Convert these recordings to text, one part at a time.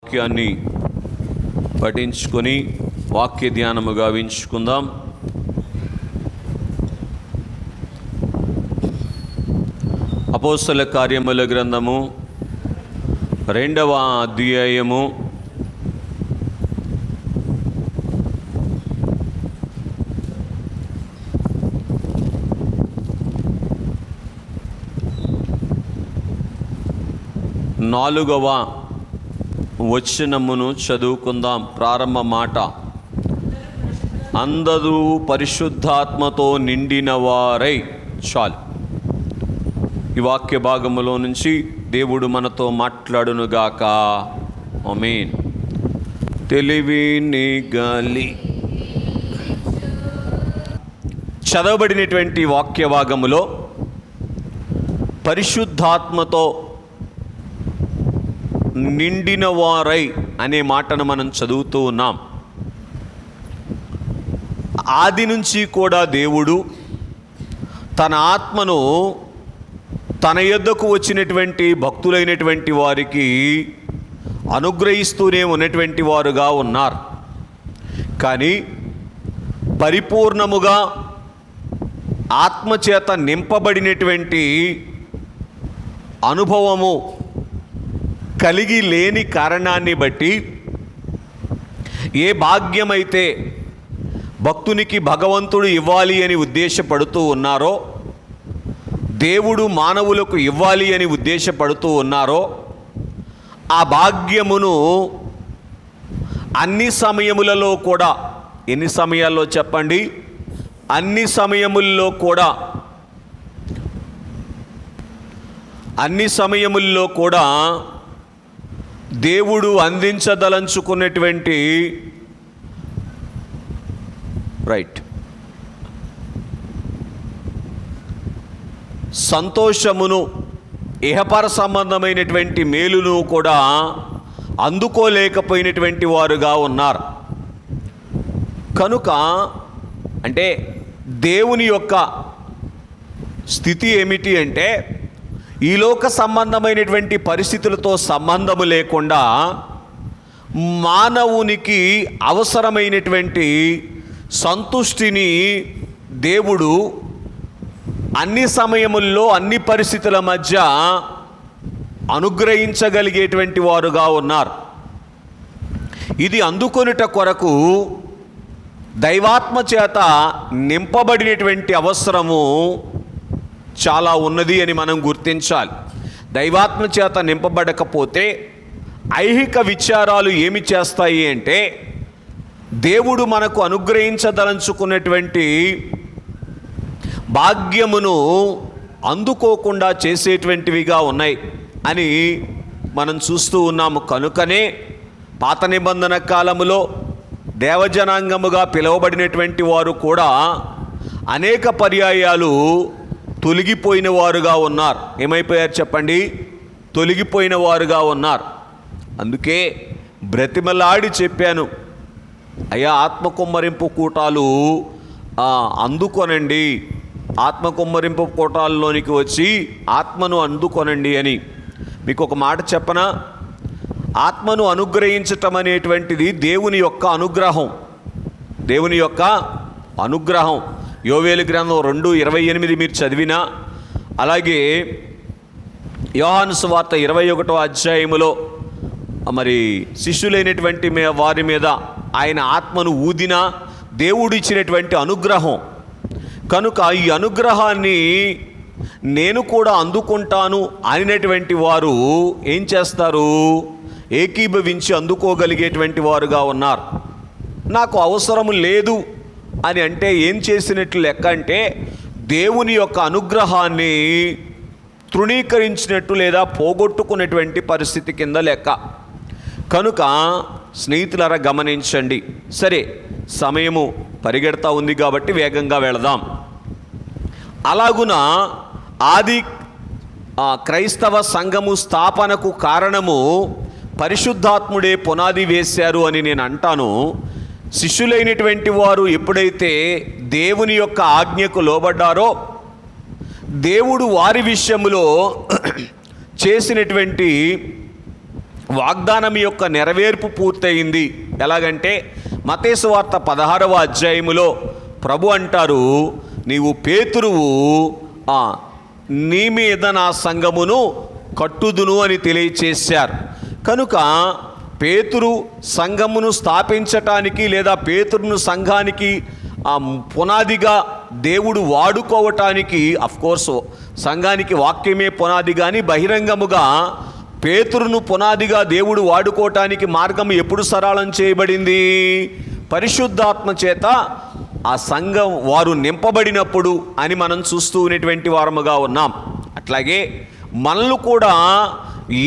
వాక్యాన్ని పఠించుకొని వాక్య ధ్యానము గావించుకుందాం. అపోస్తల కార్యముల గ్రంథము 2వ అధ్యాయము 4వ వచనమును చదువుకుందాం. ప్రారంభ మాట: అందరూ పరిశుద్ధాత్మతో నిండిన వారై. చాలు. ఈ వాక్య భాగములో నుంచి దేవుడు మనతో మాట్లాడునుగాక. ఆమేన్. తెలివిని గాలి. చదవబడినటువంటి వాక్య భాగములో పరిశుద్ధాత్మతో నిండిన వారై అనే మాటను మనం చదువుతూ ఉన్నాం. ఆది నుంచి కూడా దేవుడు తన ఆత్మను తన యొద్దకు వచ్చినటువంటి భక్తులైనటువంటి వారికి అనుగ్రహిస్తూనే ఉన్నటువంటి వారుగా ఉన్నారు. కానీ పరిపూర్ణముగా ఆత్మచేత నింపబడినటువంటి అనుభవము కలిగి లేని కారణాన్ని బట్టి ఏ భాగ్యమైతే భక్తునికి భగవంతుడు ఇవ్వాలి అని ఉద్దేశపడుతూ ఉన్నారో, దేవుడు మానవులకు ఇవ్వాలి అని ఉద్దేశపడుతూ ఉన్నారో, ఆ భాగ్యమును అన్ని సమయములలో కూడా, ఎన్ని సమయాల్లో చెప్పండి? అన్ని సమయముల్లో కూడా దేవుడు అందించదలంచుకున్నటువంటి సంతోషమును, ఇహపర సంబంధమైనటువంటి మేలును కూడా అందుకోలేకపోయినటువంటి వారుగా ఉన్నారు. కనుక అంటే దేవుని యొక్క స్థితి ఏమిటి అంటే, ఈ లోక సంబంధమైనటువంటి పరిస్థితులతో సంబంధము లేకుండా మానవునికి అవసరమైనటువంటి సంతుష్టిని దేవుడు అన్ని సమయముల్లో అన్ని పరిస్థితుల మధ్య అనుగ్రహించగలిగేటువంటి వారుగా ఉన్నారు. ఇది అందుకొనుట కొరకు దైవాత్మ చేత నింపబడినటువంటి అవసరము చాలా ఉన్నది అని మనం గుర్తించాలి. దైవాత్మ చేత నింపబడకపోతే ఐహిక విచారాలు ఏమి చేస్తాయి అంటే, దేవుడు మనకు అనుగ్రహించదలంచుకున్నటువంటి భాగ్యమును అందుకోకుండా చేసేటువంటివిగా ఉన్నాయి అని మనం చూస్తూ ఉన్నాము. కనుకనే పాత నిబంధన కాలములో దేవజనాంగముగా పిలువబడినటువంటి వారు కూడా అనేక పర్యాయాలు తొలగిపోయిన వారుగా ఉన్నారు. ఏమైపోయారు చెప్పండి? తొలగిపోయిన వారుగా ఉన్నారు. అందుకే బ్రతిమలాడి చెప్పాను, అయ్యా ఆత్మకుమ్మరింపు కూటాలు అందుకొనండి, ఆత్మకుమ్మరింపు కూటాల్లోనికి వచ్చి ఆత్మను అందుకొనండి అని. మీకు ఒక మాట చెప్పనా? ఆత్మను అనుగ్రహించటం అనేటువంటిది దేవుని యొక్క అనుగ్రహం. దేవుని యొక్క అనుగ్రహం. యోవేలు గ్రంథం 2:28 మీరు చదివినా, అలాగే యోహాను సువార్త 21వ అధ్యాయములో మరి శిష్యులైనటువంటి వారి మీద ఆయన ఆత్మను ఊదిన దేవుడు ఇచ్చినటువంటి అనుగ్రహం. కనుక ఈ అనుగ్రహాన్ని నేను కూడా అందుకుంటాను అనినటువంటి వారు ఏం చేస్తారు? ఏకీభవించి అందుకోగలిగేటువంటి వారుగా ఉన్నారు. నాకు అవసరము లేదు అని అంటే ఏం చేసినట్లు లెక్క అంటే, దేవుని యొక్క అనుగ్రహాన్ని తృణీకరించినట్టు లేదా పోగొట్టుకున్నటువంటి పరిస్థితి కింద లెక్క. కనుక స్నేహితులారా గమనించండి. సరే, సమయము పరిగెడతా ఉంది కాబట్టి వేగంగా వెళదాం. అలాగున ఆది క్రైస్తవ సంఘము స్థాపనకు కారణము పరిశుద్ధాత్ముడే పునాది వేశారు అని నేను అంటాను. శిష్యులైనటువంటి వారు ఎప్పుడైతే దేవుని యొక్క ఆజ్ఞకు లోబడ్డారో, దేవుడు వారి విషయములో చేసినటువంటి వాగ్దానం యొక్క నెరవేర్పు పూర్తయింది. ఎలాగంటే మత్తయి సువార్త 16వ అధ్యాయములో ప్రభు అంటారు, నీవు పేతురువు, నీ మీద నా సంఘమును కట్టుదును అని తెలియచేశారు. కనుక పేతురు సంఘమును స్థాపించటానికి లేదా పేతురును సంఘానికి పునాదిగా దేవుడు వాడుకోవటానికి, అఫ్కోర్స్ సంఘానికి వాక్యమే పునాది, కానీ బహిరంగముగా పేతురును పునాదిగా దేవుడు వాడుకోవటానికి మార్గం ఎప్పుడు సరళం చేయబడింది? పరిశుద్ధాత్మ చేత ఆ సంఘం వారు నింపబడినప్పుడు అని మనం చూస్తూ ఉన్నటువంటి వారముగా ఉన్నాం. అట్లాగే మనల్ని కూడా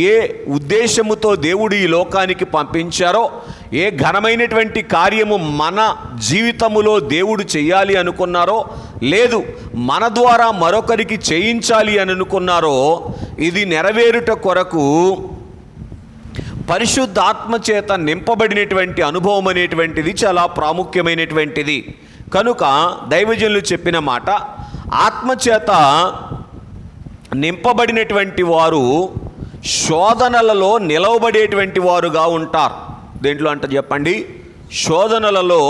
ఏ ఉద్దేశముతో దేవుడు ఈ లోకానికి పంపించారో, ఏ ఘనమైనటువంటి కార్యము మన జీవితములో దేవుడు చేయాలి అనుకున్నారో, లేదు మన ద్వారా మరొకరికి చేయించాలి అని అనుకున్నారో, ఇది నెరవేరుట కొరకు పరిశుద్ధాత్మ చేత నింపబడినటువంటి అనుభవం అనేటువంటిది చాలా ప్రాముఖ్యమైనటువంటిది. కనుక దైవజనులు చెప్పిన మాట, ఆత్మచేత నింపబడినటువంటి వారు శోధనలలో నిలవబడేటువంటి వారుగా ఉంటారు. దేంట్లో అంట చెప్పండి? శోధనలలో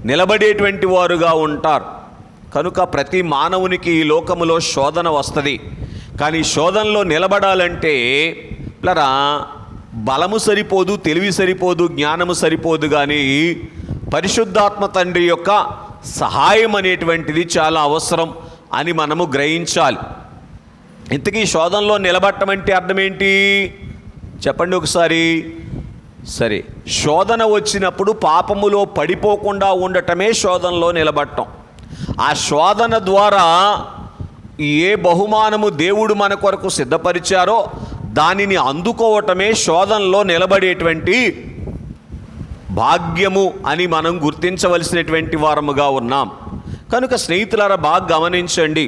నిలబడేటువంటి వారుగా ఉంటారు. కనుక ప్రతి మానవునికి ఈ లోకములో శోధన వస్తుంది. కానీ శోధనలో నిలబడాలంటే బలము సరిపోదు, తెలివి సరిపోదు, జ్ఞానము సరిపోదు, కానీ పరిశుద్ధాత్మ తండ్రి యొక్క సహాయం అనేటువంటిది చాలా అవసరం అని మనము గ్రహించాలి. ఇంతకీ శోధనలో నిలబడటం అంటే అర్థం ఏంటి చెప్పండి ఒకసారి. సరే, శోధన వచ్చినప్పుడు పాపములో పడిపోకుండా ఉండటమే శోధనలో నిలబడటం. ఆ శోధన ద్వారా ఏ బహుమానము దేవుడు మన కొరకు సిద్ధపరిచారో దానిని అందుకోవటమే శోధనలో నిలబడేటువంటి భాగ్యము అని మనం గుర్తించవలసినటువంటి వారముగా ఉన్నాం. కనుక స్నేహితులారా, బాగా గమనించండి.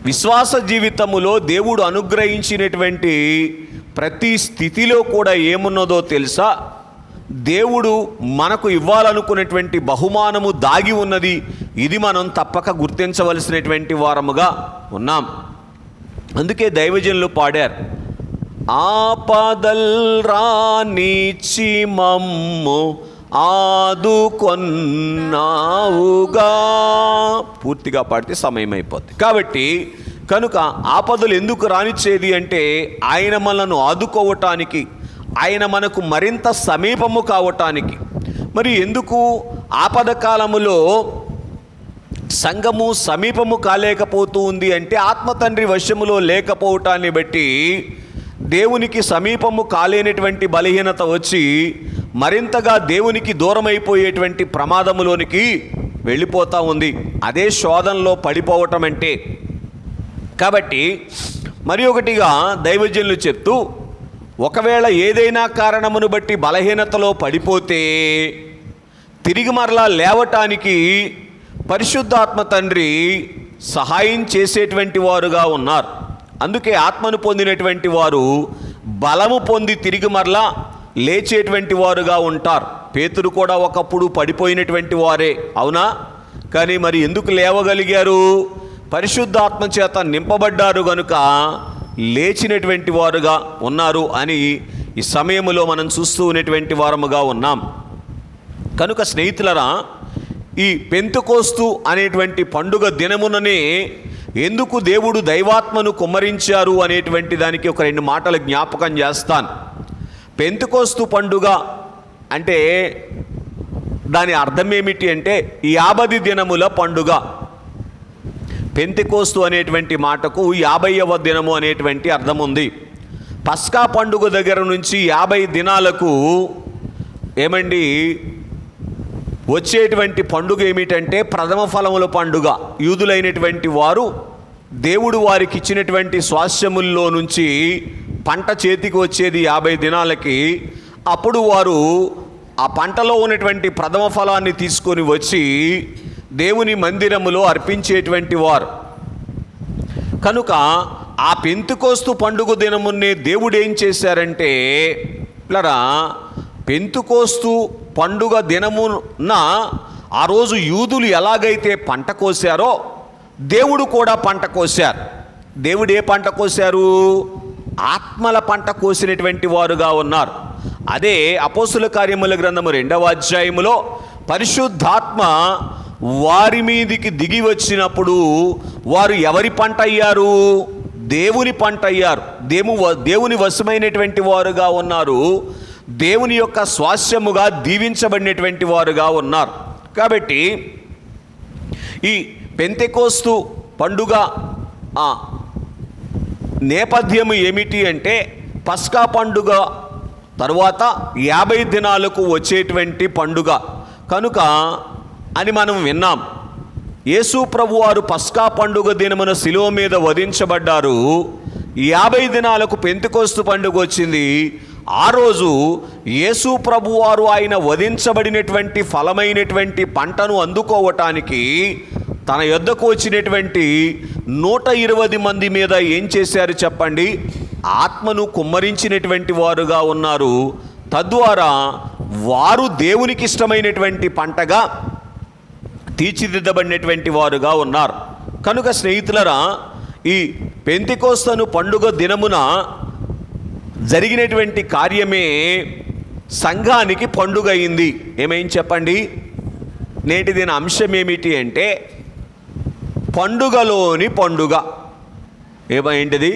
విశ్వాస జీవితములో దేవుడు అనుగ్రహించినటువంటి ప్రతి స్థితిలో కూడా ఏమున్నదో తెలుసా? దేవుడు మనకు ఇవ్వాలనుకున్నటువంటి బహుమానము దాగి ఉన్నది. ఇది మనం తప్పక గుర్తించవలసినటువంటి వారముగా ఉన్నాం. అందుకే దైవజనులు పాడారు, ఆపదల్ రానిచి మమ్ము ఆదుకొన్నావుగా. పూర్తిగా పాడితే సమయం అయిపోద్ది. కాబట్టి కనుక ఆపదలు ఎందుకు రానిచ్చేది అంటే ఆయన మనను ఆదుకోవటానికి, ఆయన మనకు మరింత సమీపము కావటానికి. మరి ఎందుకు ఆపద కాలములో సంఘము సమీపము కాలేకపోతూ ఉంది అంటే ఆత్మ తండ్రి వశములో లేకపోవటాన్ని బట్టి దేవునికి సమీపము కాలేనటువంటి బలహీనత వచ్చి మరింతగా దేవునికి దూరమైపోయేటువంటి ప్రమాదములోనికి వెళ్ళిపోతూ ఉంది. అదే శోధనలో పడిపోవటం అంటే. కాబట్టి మరి ఒకటిగా దైవజనులు చెప్తూ, ఒకవేళ ఏదైనా కారణమును బట్టి బలహీనతలో పడిపోతే తిరిగి మరలా లేవటానికి పరిశుద్ధాత్మ తండ్రి సహాయం చేసేటువంటి వారుగా ఉన్నారు. అందుకే ఆత్మను పొందినటువంటి వారు బలము పొంది తిరిగి మరలా లేచేటువంటి వారుగా ఉంటారు. పేతురు కూడా ఒకప్పుడు పడిపోయినటువంటి వారే, అవునా? కానీ మరి ఎందుకు లేవగలిగారు? పరిశుద్ధాత్మ చేత నింపబడ్డారు గనుక లేచినటువంటి వారుగా ఉన్నారు అని ఈ సమయంలో మనం చూస్తూ ఉన్నటువంటి వారముగా ఉన్నాం. కనుక స్నేహితులరా, ఈ పెంతెకోస్తు అనేటువంటి పండుగ దినముననే ఎందుకు దేవుడు దైవాత్మను కుమ్మరించారు అనేటువంటి దానికి ఒక 2 మాటలు జ్ఞాపకం చేస్తాను. పెంతెకోస్తు పండుగ అంటే దాని అర్థం ఏమిటి అంటే 50 దినముల పండుగ. పెంతెకోస్తు అనేటువంటి మాటకు 50వ దినము అనేటువంటి అర్థం ఉంది. పస్కా పండుగ దగ్గర నుంచి 50 దినాలకు ఏమండి వచ్చేటువంటి పండుగ ఏమిటంటే ప్రథమ ఫలముల పండుగ. యూదులైనటువంటి వారు దేవుడు వారికి ఇచ్చినటువంటి స్వాస్థ్యముల్లో నుంచి పంట చేతికి వచ్చేది 50 దినాలకి. అప్పుడు వారు ఆ పంటలో ఉన్నటువంటి ప్రథమ ఫలాన్ని తీసుకొని వచ్చి దేవుని మందిరములో అర్పించేటువంటి వారు. కనుక ఆ పెంతెకోస్తు పండుగ దినమునే దేవుడు ఏం చేశారంటే, పెంతెకోస్తు పండుగ దినమున ఆ రోజు యూదులు ఎలాగైతే పంట కోసారో దేవుడు కూడా పంట కోశారు. దేవుడు ఏ పంట కోశారు? ఆత్మల పంట కోసినటువంటి వారుగా ఉన్నారు. అదే అపోస్తుల కార్యముల గ్రంథము 2వ అధ్యాయములో పరిశుద్ధాత్మ వారి మీదికి దిగి వచ్చినప్పుడు వారు ఎవరి పంట అయ్యారు? దేవుని పంట అయ్యారు. దేవుని వశమైనటువంటి వారుగా ఉన్నారు. దేవుని యొక్క స్వాస్యముగా దీవించబడినటువంటి వారుగా ఉన్నారు. కాబట్టి ఈ పెంతెకోస్తు పండుగ నేపథ్యము ఏమిటి అంటే పస్కా పండుగ తరువాత 50 దినాలకు వచ్చేటువంటి పండుగ కనుక అని మనం విన్నాం. యేసు ప్రభు వారు పస్కా పండుగ దినమున శిలువ మీద వధించబడ్డారు. 50 దినాలకు పెంతెకోస్తు పండుగ వచ్చింది. ఆ రోజు యేసు ప్రభు వారు ఆయన వధించబడినటువంటి ఫలమైనటువంటి పంటను అందుకోవటానికి తన యొద్దకు వచ్చినటువంటి 120 మంది మీద ఏం చేశారు చెప్పండి? ఆత్మను కుమ్మరించినటువంటి వారుగా ఉన్నారు. తద్వారా వారు దేవునికి ఇష్టమైనటువంటి పంటగా తీర్చిదిద్దబడినటువంటి వారుగా ఉన్నారు. కనుక స్నేహితులరా, ఈ పెంతెకోస్తు పండుగ దినమున జరిగినటువంటి కార్యమే సంఘానికి పండుగ అయింది. ఏమైంది చెప్పండి? నేటి దిన అంశం ఏమిటి అంటే పండుగలోని పండుగ. ఏమైంటిది?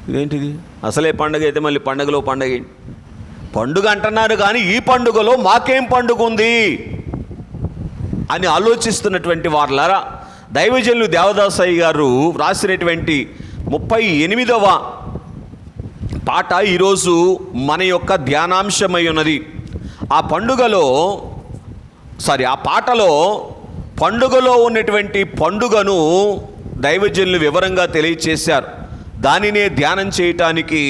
ఇదేంటిది? అసలే పండుగ అయితే మళ్ళీ పండుగలో పండుగ ఏంటి? పండుగ అంటున్నారు కానీ ఈ పండుగలో మాకేం పండుగ ఉంది అని ఆలోచిస్తున్నటువంటి వారులారా, దైవజనులు దేవదాసయ్య గారు వ్రాసినటువంటి 38వ పాట ఈరోజు మన యొక్క ధ్యానాంశమై ఉన్నది. ఆ పాటలో పండుగలో ఉన్నటువంటి పండుగను దైవజనులు వివరంగా తెలియచేశారు. దానినే ధ్యానం చేయటానికి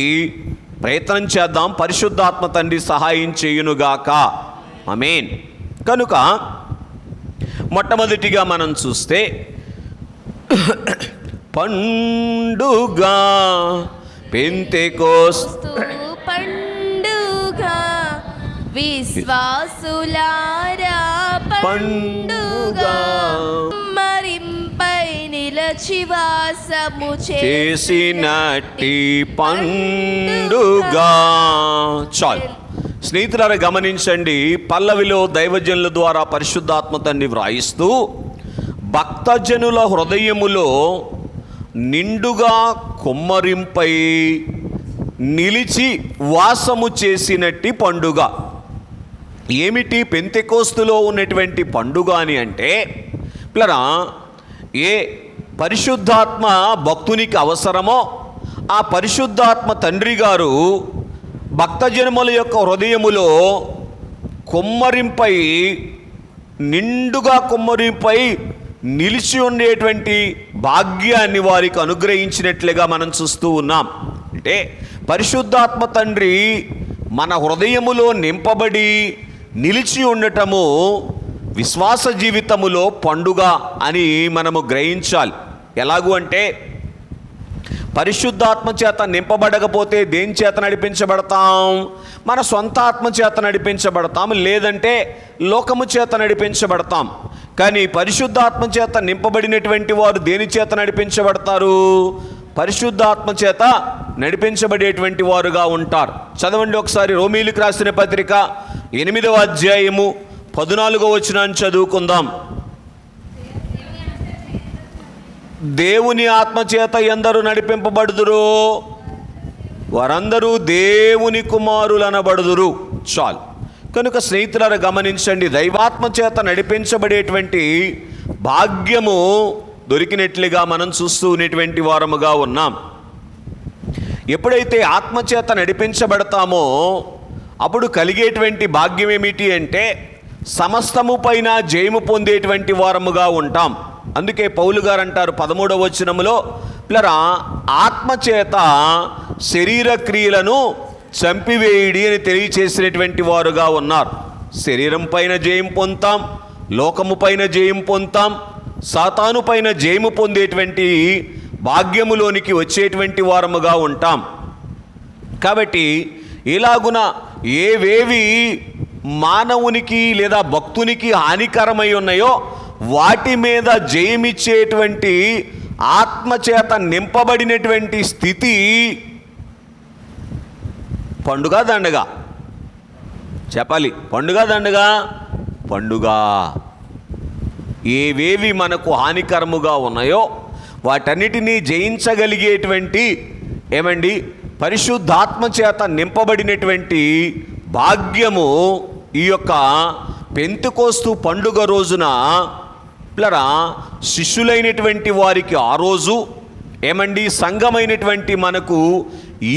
ప్రయత్నం చేద్దాం. పరిశుద్ధాత్మ తండ్రి సహాయం చేయునుగాక. ఆమేన్. కనుక మొట్టమొదటిగా మనం చూస్తే పండుగ పెంతెకోస్తు పండుగ విశ్వాసులారా పండుగ మరింపై నిలచి వాసము చేసినట్టి పండుగ. చాలు స్నేహితులారా, గమనించండి. పల్లవిలో దైవజనుల ద్వారా పరిశుద్ధాత్మ తండ్రి వ్రాయిస్తూ భక్తజనుల హృదయములో నిండుగా కుమ్మరింపై నిలిచి వాసము చేసినట్టి పండుగ. ఏమిటి పెంతెకోస్తులో ఉన్నటువంటి పండుగ అని అంటే పిల్లరా, ఏ పరిశుద్ధాత్మ భక్తునికి అవసరమో ఆ పరిశుద్ధాత్మ తండ్రి గారు భక్తజనముల యొక్క హృదయములో నిండుగా కుమ్మరింపై నిలిచి ఉండేటువంటి భాగ్యాన్ని వారికి అనుగ్రహించినట్లుగా మనం చూస్తూ ఉన్నాం. అంటే పరిశుద్ధాత్మ తండ్రి మన హృదయములో నింపబడి నిలిచి ఉండటము విశ్వాస జీవితములో పండుగ అని మనము గ్రహించాలి. ఎలాగూ అంటే పరిశుద్ధాత్మ చేత నింపబడకపోతే దేని చేత నడిపించబడతాం? మన సొంత ఆత్మ చేత నడిపించబడతాం, లేదంటే లోకము చేత నడిపించబడతాం. కానీ పరిశుద్ధాత్మ చేత నింపబడినటువంటి వారు దేని చేత నడిపించబడతారు? పరిశుద్ధాత్మ చేత నడిపించబడేటువంటి వారుగా ఉంటారు. చదవండి ఒకసారి రోమీయులకు రాసిన పత్రిక 8వ అధ్యాయము 14వ వచనాన్ని చదువుకుందాం. దేవుని ఆత్మ చేత ఎందరు నడిపింపబడుదురో వారందరూ దేవుని కుమారులు అనబడుదురు. చాలు. కనుక స్నేహితులారా, గమనించండి. దైవాత్మ చేత నడిపించబడేటువంటి భాగ్యము దొరికినట్లుగా మనం చూస్తూ ఉన్నటువంటి వారముగా ఉన్నాం. ఎప్పుడైతే ఆత్మచేత నడిపించబడతామో అప్పుడు కలిగేటువంటి భాగ్యం ఏమిటి అంటే సమస్తము పైన జయము పొందేటువంటి వారముగా ఉంటాం. అందుకే పౌలు గారు అంటారు 13వ వచనములో, పిల్లరా, ఆత్మచేత శరీర క్రియలను చంపివేయుడి అని తెలియచేసినటువంటి వారుగా ఉన్నారు. శరీరం పైన జయం పొందుతాం, లోకము పైన జయం పొందుతాం, సాతాను పైన జయము పొందేటువంటి భాగ్యములోనికి వచ్చేటువంటి వారముగా ఉంటాం. కాబట్టి ఇలాగున ఏవేవి మానవునికి లేదా భక్తునికి హానికరమై ఉన్నాయో వాటి మీద జయమిచ్చేటువంటి ఆత్మచేత నింపబడినటువంటి స్థితి పండుగ దండగ చెప్పాలి. పండుగ దండగ పండుగ. ఏవేవి మనకు హానికరముగా ఉన్నాయో వాటన్నిటినీ జయించగలిగేటువంటి పరిశుద్ధాత్మ చేత నింపబడినటువంటి భాగ్యము ఈ యొక్క పెంతెకోస్తు పండుగ రోజున శిష్యులైనటువంటి వారికి ఆ రోజు సంఘమైనటువంటి మనకు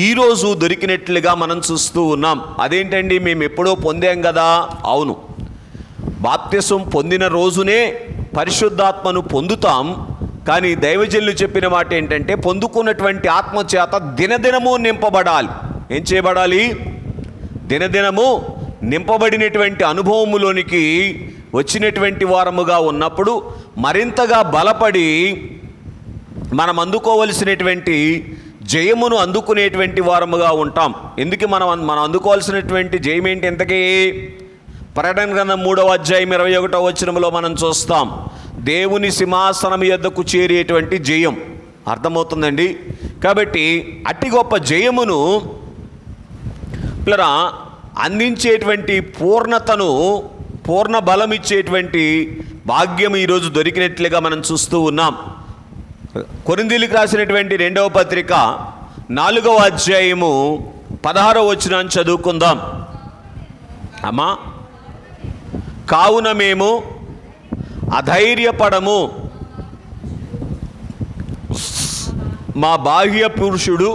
ఈరోజు దొరికినట్లుగా మనం చూస్తూ ఉన్నాం. అదేంటండి, మేము ఎప్పుడో పొందాం కదా? అవును, బాప్తిసం పొందిన రోజునే పరిశుద్ధాత్మను పొందుతాం. కానీ దైవజనులు చెప్పిన మాట ఏంటంటే, పొందుకున్నటువంటి ఆత్మచేత దినదినము నింపబడాలి. ఏం చేయబడాలి? దినదినము నింపబడినటువంటి అనుభవములోనికి వచ్చినటువంటి వారముగా ఉన్నప్పుడు మరింతగా బలపడి మనం అందుకోవలసినటువంటి జయమును అందుకునేటువంటి వారముగా ఉంటాం. ఎందుకు మనం అందుకోవాల్సినటువంటి జయం ఏంటి? ఎంతకీ ప్రకటన గ్రంథం 3వ అధ్యాయం 21వ వచనములో మనం చూస్తాం, దేవుని సింహాసనం యొద్దకు చేరేటువంటి జయం. అర్థమవుతుందండి? కాబట్టి అట్టి గొప్ప జయమును అందించేటువంటి పూర్ణతను, పూర్ణ బలం ఇచ్చేటువంటి భాగ్యం ఈరోజు దొరికినట్లుగా మనం చూస్తూ ఉన్నాం. కొరింథీయులకు రాసినటువంటి 2వ పత్రిక 4వ అధ్యాయము 16వ వచనాన్ని చదువుకుందాం. అమ్మా, కావున మేము అధైర్యపడము, మా బాహ్య పురుషుడు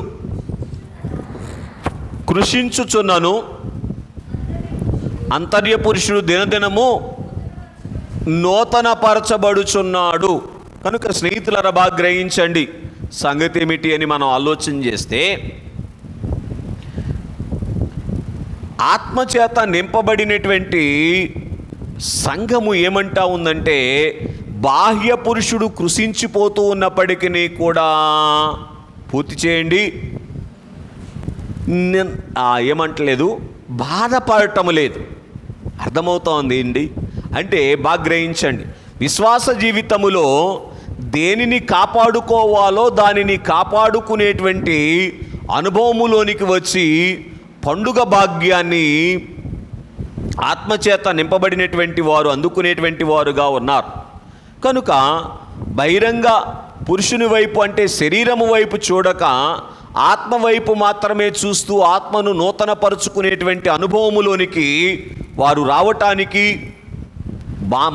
కృషించుచున్నను, అంతర్య పురుషుడు దినదినము నూతనపరచబడుచున్నాడు. కనుక స్నేహితులారా, బాగా గ్రహించండి సంగతి ఏమిటి అని మనం ఆలోచన చేస్తే, ఆత్మచేత నింపబడినటువంటి సంఘము ఏమంటా ఉందంటే, బాహ్య పురుషుడు కృషించిపోతూ ఉన్నప్పటికీ కూడా పూర్తి చేయండి, ఏమంటలేదు, బాధపడటం లేదు. అర్థమవుతోంది అండి? అంటే బాగా గ్రహించండి, విశ్వాస జీవితములో దేనిని కాపాడుకోవాలో దానిని కాపాడుకునేటువంటి అనుభవములోనికి వచ్చి పండుగ భాగ్యాన్ని ఆత్మచేత నింపబడినటువంటి వారు అందుకునేటువంటి వారుగా ఉన్నారు. కనుక బహిరంగ పురుషుని వైపు అంటే శరీరము వైపు చూడక ఆత్మ వైపు మాత్రమే చూస్తూ ఆత్మను నూతనపరుచుకునేటువంటి అనుభవములోనికి వారు రావటానికి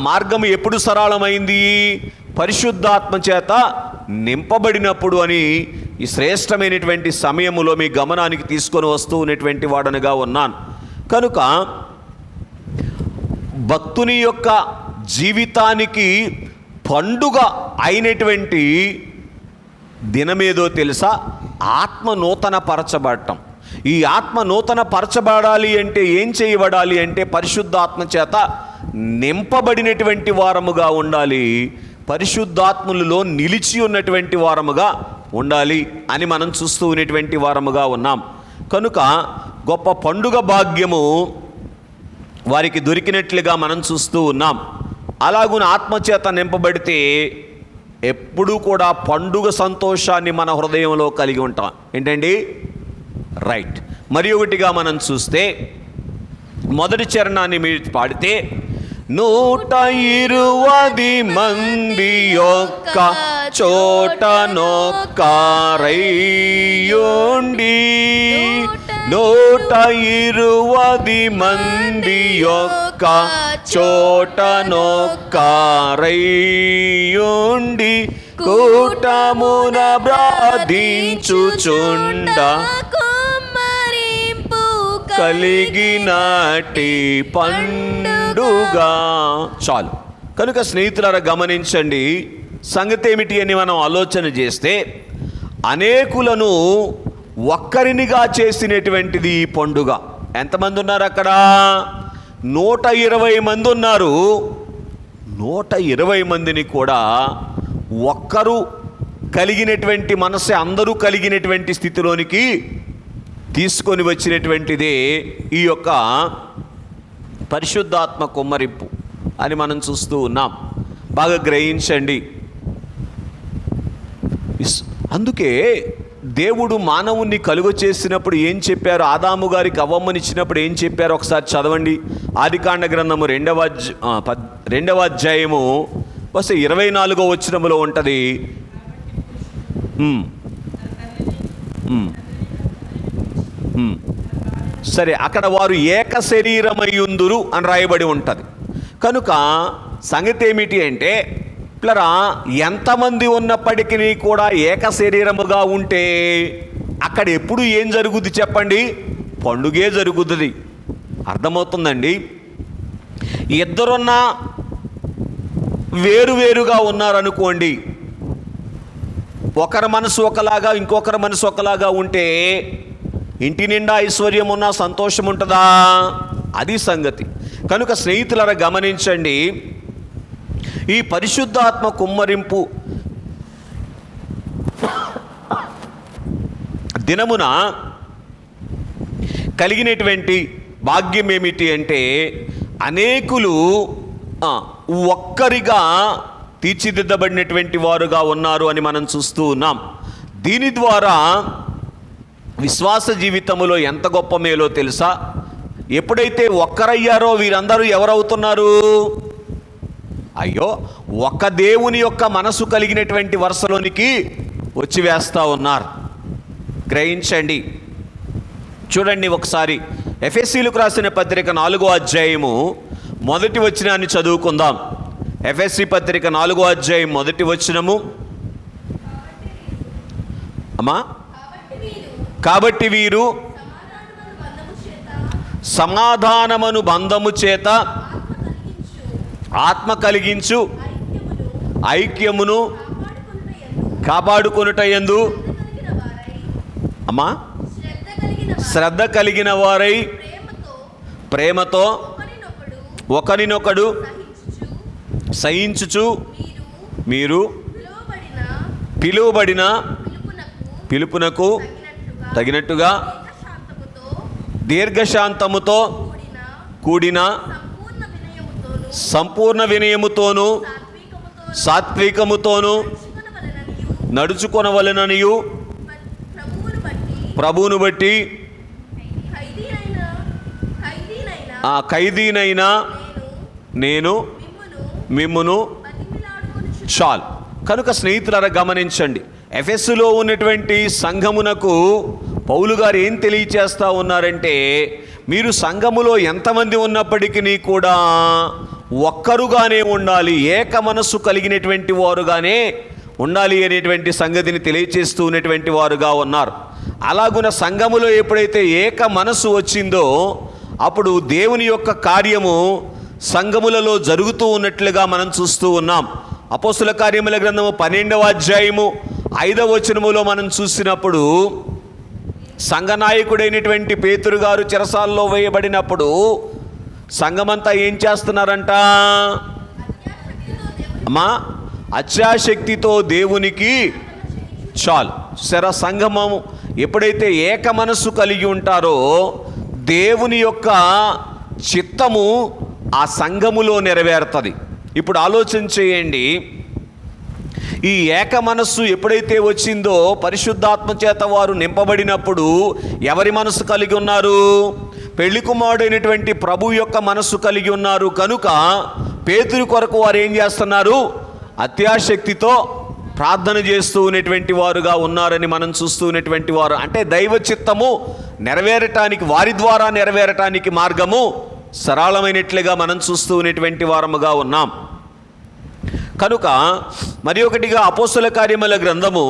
మార్గం ఎప్పుడు సరళమైంది? పరిశుద్ధాత్మ చేత నింపబడినప్పుడు అని ఈ శ్రేష్టమైనటువంటి సమయములో మీ గమనానికి తీసుకొని వస్తూ ఉన్నటువంటి వాడనుగా ఉన్నాను. కనుక భక్తుని యొక్క జీవితానికి పండుగ అయినటువంటి దినమేదో తెలుసా? ఆత్మ నూతన పరచబడటం. ఈ ఆత్మ నూతన పరచబడాలి అంటే ఏం చేయబడాలి అంటే, పరిశుద్ధాత్మ చేత నింపబడినటువంటి వారముగా ఉండాలి, పరిశుద్ధాత్ములలో నిలిచి ఉన్నటువంటి వారముగా ఉండాలి అని మనం చూస్తూ ఉన్నటువంటి వారముగా ఉన్నాం. కనుక గొప్ప పండుగ భాగ్యము వారికి దొరికినట్లుగా మనం చూస్తూ ఉన్నాం. అలాగున ఆత్మచేత నింపబడితే ఎప్పుడూ కూడా పండుగ సంతోషాన్ని మన హృదయంలో కలిగి ఉంటాం. ఏంటండి? రైట్. మరి ఒకటిగా మనం చూస్తే మొదటి చరణాన్ని మీరు పాడితే, 120 మంది యొక్క చోట నొక్కారయ్యుండి, 120 మంది యొక్క చోట నొక్కారయ్యుండి, కూటమున ప్రార్థించుచుండ కలిగినటి పండుగ. చాలు. కనుక స్నేహితులారా, గమనించండి సంగతి ఏమిటి అని మనం ఆలోచన చేస్తే, అనేకులను ఒక్కరినిగా చేసినటువంటిది ఈ పండుగ. ఎంతమంది ఉన్నారు అక్కడ? 120 మంది ఉన్నారు. 120 మందిని కూడా ఒక్కరు కలిగినటువంటి మనసే అందరూ కలిగినటువంటి స్థితిలోనికి తీసుకొని వచ్చినటువంటిదే ఈ యొక్క పరిశుద్ధాత్మ కుమ్మరింపు అని మనం చూస్తూ ఉన్నాం. బాగా గ్రహించండి. అందుకే దేవుడు మానవుణ్ణి కలుగ చేసినప్పుడు ఏం చెప్పారు, ఆదాము గారికి అవ్వమ్మనిచ్చినప్పుడు ఏం చెప్పారు ఒకసారి చదవండి. ఆదికాండ గ్రంథము 2వ అధ్యాయము వస్తే 24వ వచనములో ఉంటుంది. సరే, అక్కడ వారు ఏక శరీరమయ్యుందురు అని రాయబడి ఉంటుంది. కనుక సంగతి ఏమిటి అంటే పిల్లరా, ఎంతమంది ఉన్నప్పటికీ కూడా ఏక శరీరముగా ఉంటే అక్కడ ఎప్పుడు ఏం జరుగుద్ది చెప్పండి? పండుగే జరుగుతుంది. అర్థమవుతుందండి? ఇద్దరున్నా వేరువేరుగా ఉన్నారనుకోండి, ఒకరి మనసు ఒకలాగా ఇంకొకరి మనసు ఒకలాగా ఉంటే ఇంటి నిండా ఐశ్వర్యం ఉన్నా సంతోషం ఉంటుందా? అది సంగతి. కనుక స్నేహితులారా గమనించండి, ఈ పరిశుద్ధాత్మ కుమ్మరింపు దినమున కలిగినటువంటి భాగ్యం ఏమిటి అంటే అనేకులు ఒక్కరిగా తీర్చిదిద్దబడినటువంటి వారుగా ఉన్నారు అని మనం చూస్తూ ఉన్నాం. దీని ద్వారా విశ్వాస జీవితంలో ఎంత గొప్ప మేలో తెలుసా? ఎప్పుడైతే ఒక్కరయ్యారో వీరందరూ ఎవరవుతున్నారు? అయ్యో, ఒక దేవుని యొక్క మనసు కలిగినటువంటి వరుసలోనికి వచ్చి వేస్తూ ఉన్నారు. గ్రహించండి. చూడండి ఒకసారి ఎఫెసీలకు రాసిన పత్రిక 4వ అధ్యాయము 1వ వచనాన్ని చదువుకుందాం. ఎఫెసీ పత్రిక 4వ అధ్యాయం 1వ వచనము. అమ్మా, కాబట్టి వీరు సమాధానమును బంధము చేత ఆత్మ కలిగించు ఐక్యమును కాపాడుకొనుటయందు అమ్మా శ్రద్ధ కలిగిన వారై ప్రేమతో ఒకరినొకడు సహించుచు మీరు పిలువబడిన పిలుపునకు తగినట్టుగా దీర్ఘశాంతముతో కూడిన సంపూర్ణ వినయముతోను సాత్వికముతోను నడుచుకొనవలెననియు ప్రభువును బట్టి ఆ ఖైదీనైనా నేను మిమ్మును చాలు. కనుక స్నేహితులారా గమనించండి, ఎఫెసులో ఉన్నటువంటి సంఘమునకు పౌలు గారు ఏం తెలియచేస్తూ ఉన్నారంటే, మీరు సంఘములో ఎంతమంది ఉన్నప్పటికీ కూడా ఒక్కరుగానే ఉండాలి, ఏక మనస్సు కలిగినటువంటి వారుగానే ఉండాలి అనేటువంటి సంగతిని తెలియచేస్తూ ఉన్నటువంటి వారుగా ఉన్నారు. అలాగున సంఘములో ఎప్పుడైతే ఏక మనస్సు వచ్చిందో అప్పుడు దేవుని యొక్క కార్యము సంఘములలో జరుగుతూ ఉన్నట్లుగా మనం చూస్తూ ఉన్నాం. అపోస్తుల కార్యముల గ్రంథము 12వ అధ్యాయము 5వ వచనములో మనం చూసినప్పుడు సంఘనాయకుడైనటువంటి పేతురు గారు చెరసాలలో వేయబడినప్పుడు సంఘమంతా ఏం చేస్తున్నారంట? అమ్మా, అత్యాశక్తితో దేవునికి చాలు. సంఘము ఎప్పుడైతే ఏక మనస్సు కలిగి ఉంటారో దేవుని యొక్క చిత్తము ఆ సంఘములో నెరవేరుతుంది. ఇప్పుడు ఆలోచన చేయండి, ఈ ఏక మనస్సు ఎప్పుడైతే వచ్చిందో పరిశుద్ధాత్మ చేత వారు నింపబడినప్పుడు ఎవరి మనస్సు కలిగి ఉన్నారు? పెళ్లి కుమారుడైనటువంటి ప్రభు యొక్క మనస్సు కలిగి ఉన్నారు. కనుక పేతురు కొరకు వారు ఏం చేస్తున్నారు? అత్యాశక్తితో ప్రార్థన చేస్తూ ఉన్నటువంటి వారుగా ఉన్నారని మనం చూస్తూ ఉన్నటువంటి వారు. అంటే దైవ చిత్తము నెరవేరటానికి, వారి ద్వారా నెరవేరటానికి మార్గము సరళమైనట్లుగా మనం చూస్తూ ఉన్నటువంటి వారముగా ఉన్నాం. కనుక మరి ఒకటిగా అపోస్తుల కార్యముల గ్రంథము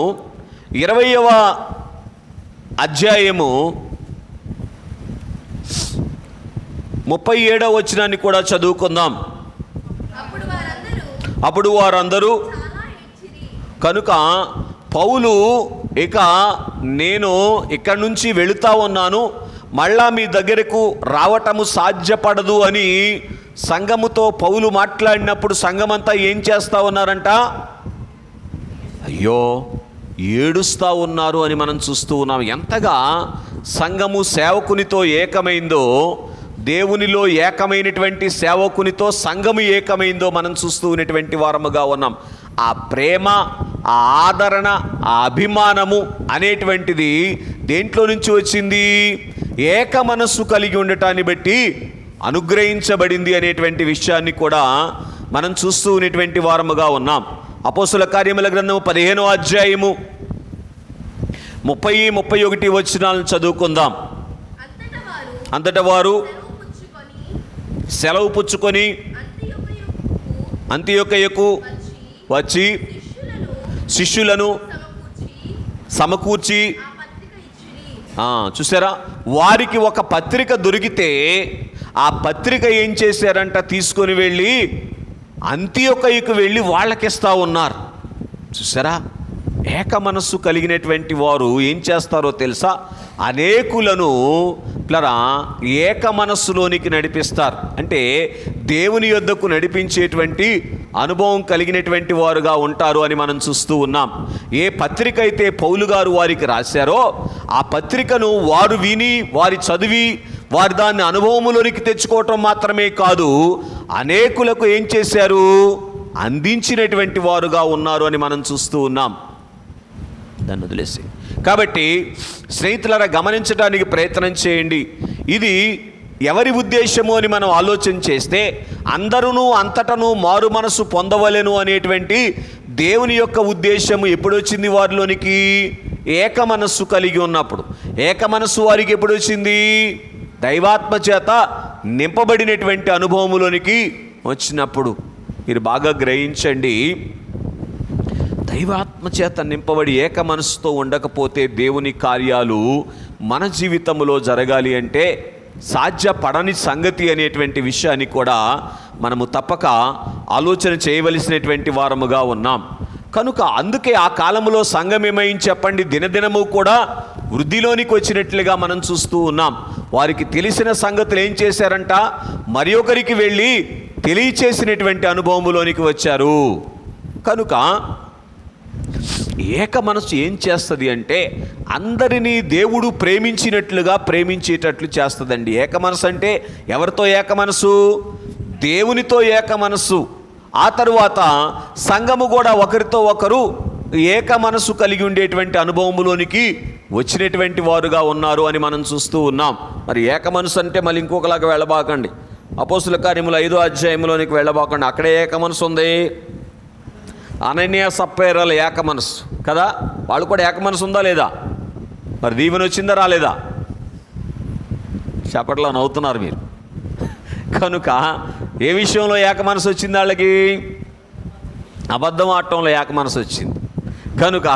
20వ అధ్యాయము 37వ వచనాన్ని కూడా చదువుకుందాం. అప్పుడు వారందరూ కనుక పౌలు ఇక నేను ఇక్కడి నుంచి వెళుతూ ఉన్నాను, మళ్ళా మీ దగ్గరకు రావటము సాధ్యపడదు అని సంఘముతో పౌలు మాట్లాడినప్పుడు సంఘమంతా ఏం చేస్తూ ఉన్నారంట? అయ్యో, ఏడుస్తూ ఉన్నారు అని మనం చూస్తూ ఉన్నాం. ఎంతగా సంఘము సేవకునితో ఏకమైందో, దేవునిలో ఏకమైనటువంటి సేవకునితో సంఘము ఏకమైందో మనం చూస్తూ ఉన్నటువంటి వారముగా ఉన్నాం. ఆ ప్రేమ, ఆ ఆదరణ, ఆ అభిమానము అనేటువంటిది దేంట్లో నుంచి వచ్చింది? ఏక మనస్సు కలిగి ఉండటాన్ని బట్టి అనుగ్రహించబడింది అనేటువంటి విషయాన్ని కూడా మనం చూస్తూ ఉన్నటువంటి వారముగా ఉన్నాం. అపోస్తుల కార్యముల గ్రంథము 15వ అధ్యాయము 30-31 వచనాలను చదువుకుందాం. అంతటా వారు సెలవు పుచ్చుకొని అంతియొకయకు వచ్చి శిష్యులను సమకూర్చి, చూసారా, వారికి ఒక పత్రిక దొరికితే ఆ పత్రిక ఏం చేశారంట? తీసుకొని వెళ్ళి అంతియొకయకు వెళ్ళి వాళ్ళకిస్తా ఉన్నారు. చూసారా, ఏక మనస్సు కలిగినటువంటి వారు ఏం చేస్తారో తెలుసా? అనేకులను ఏక మనస్సులోనికి నడిపిస్తారు. అంటే దేవుని యొద్దకు నడిపించేటువంటి అనుభవం కలిగినటువంటి వారుగా ఉంటారు అని మనం చూస్తూ ఉన్నాం. ఏ పత్రిక అయితే పౌలు గారు వారికి రాశారో ఆ పత్రికను వారు విని, వారి చదివి, వారు దాన్ని అనుభవంలోనికి తెచ్చుకోవటం మాత్రమే కాదు, అనేకులకు ఏం చేశారు? అందించినటువంటి వారుగా ఉన్నారు అని మనం చూస్తూ ఉన్నాం. దాన్ని వదిలేసి, కాబట్టి స్నేహితులారా, గమనించడానికి ప్రయత్నం చేయండి. ఇది ఎవరి ఉద్దేశము అని మనం ఆలోచన చేస్తే, అందరూ అంతటను మారు మనసు పొందవలెను అనేటువంటి దేవుని యొక్క ఉద్దేశము ఎప్పుడు వచ్చింది వారిలోనికి? ఏక మనస్సు కలిగి ఉన్నప్పుడు. ఏక మనస్సు వారికి ఎప్పుడు వచ్చింది? దైవాత్మ చేత నింపబడినటువంటి అనుభవములోనికి వచ్చినప్పుడు. మీరు బాగా గ్రహించండి, దైవాత్మ చేత నింపబడి ఏక మనసుతో ఉండకపోతే దేవుని కార్యాలు మన జీవితంలో జరగాలి అంటే సాధ్యపడని సంగతి అనేటువంటి విషయాన్ని కూడా మనము తప్పక ఆలోచన చేయవలసినటువంటి వారముగా ఉన్నాం. కనుక అందుకే ఆ కాలంలో సంఘం ఏమైంది చెప్పండి? దినదినము కూడా వృద్ధిలోనికి వచ్చినట్లుగా మనం చూస్తూ ఉన్నాం. వారికి తెలిసిన సంగతులు ఏం చేశారంట? మరి ఒకరికి వెళ్ళి తెలియచేసినటువంటి అనుభవములోనికి వచ్చారు. కనుక ఏక మనసు ఏం చేస్తుంది అంటే అందరినీ దేవుడు ప్రేమించినట్లుగా ప్రేమించేటట్లు చేస్తుందండి. ఏక మనసు అంటే ఎవరితో ఏక మనసు? దేవునితో ఏక మనసు. ఆ తరువాత సంఘము కూడా ఒకరితో ఒకరు ఏక మనసు కలిగి ఉండేటువంటి అనుభవములోనికి వచ్చినటువంటి వారుగా ఉన్నారు అని మనం చూస్తూ ఉన్నాం. మరి ఏక మనసు అంటే మళ్ళీ ఇంకొకలాగా వెళ్ళబాకండి. అపోస్తుల కార్యములు 5వ అధ్యాయంలోనికి వెళ్ళబాకండి. అక్కడే ఏక మనసు ఉంది. అననీయ సప్పేరాల ఏక మనసు కదా, వాళ్ళు కూడా ఏక మనసు ఉందా లేదా? మరి దీవెన వచ్చిందా రాలేదా? చప్పట్లో నవ్వుతున్నారు మీరు. కనుక ఏ విషయంలో ఏక మనసు వచ్చింది వాళ్ళకి? అబద్ధం ఆడటంలో ఏక మనసు వచ్చింది. కనుక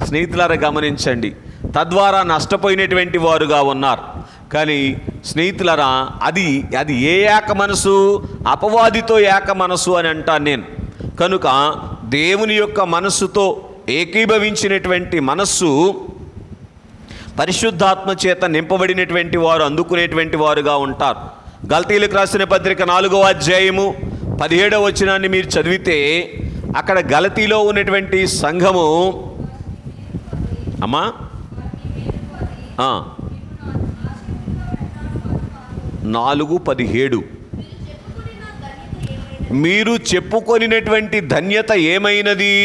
స్నేహితులారా గమనించండి, తద్వారా నష్టపోయినటువంటి వారుగా ఉన్నారు. కానీ స్నేహితులారా, అది ఏ ఏక మనసు? అపవాదితో ఏక మనసు అని అంటాను నేను. కనుక దేవుని యొక్క మనస్సుతో ఏకీభవించినటువంటి మనస్సు పరిశుద్ధాత్మ చేత నింపబడినటువంటి వారు అందుకునేటువంటి వారుగా ఉంటారు. గల్తీలకు రాసిన పత్రిక 4వ అధ్యాయము 17వ వచనాన్ని మీరు చదివితే అక్కడ గలతీలో ఉన్నటువంటి సంఘము అమ్మా 4:17 మీరు చెప్పుకొనినటువంటి ధన్యత ఏమైనది?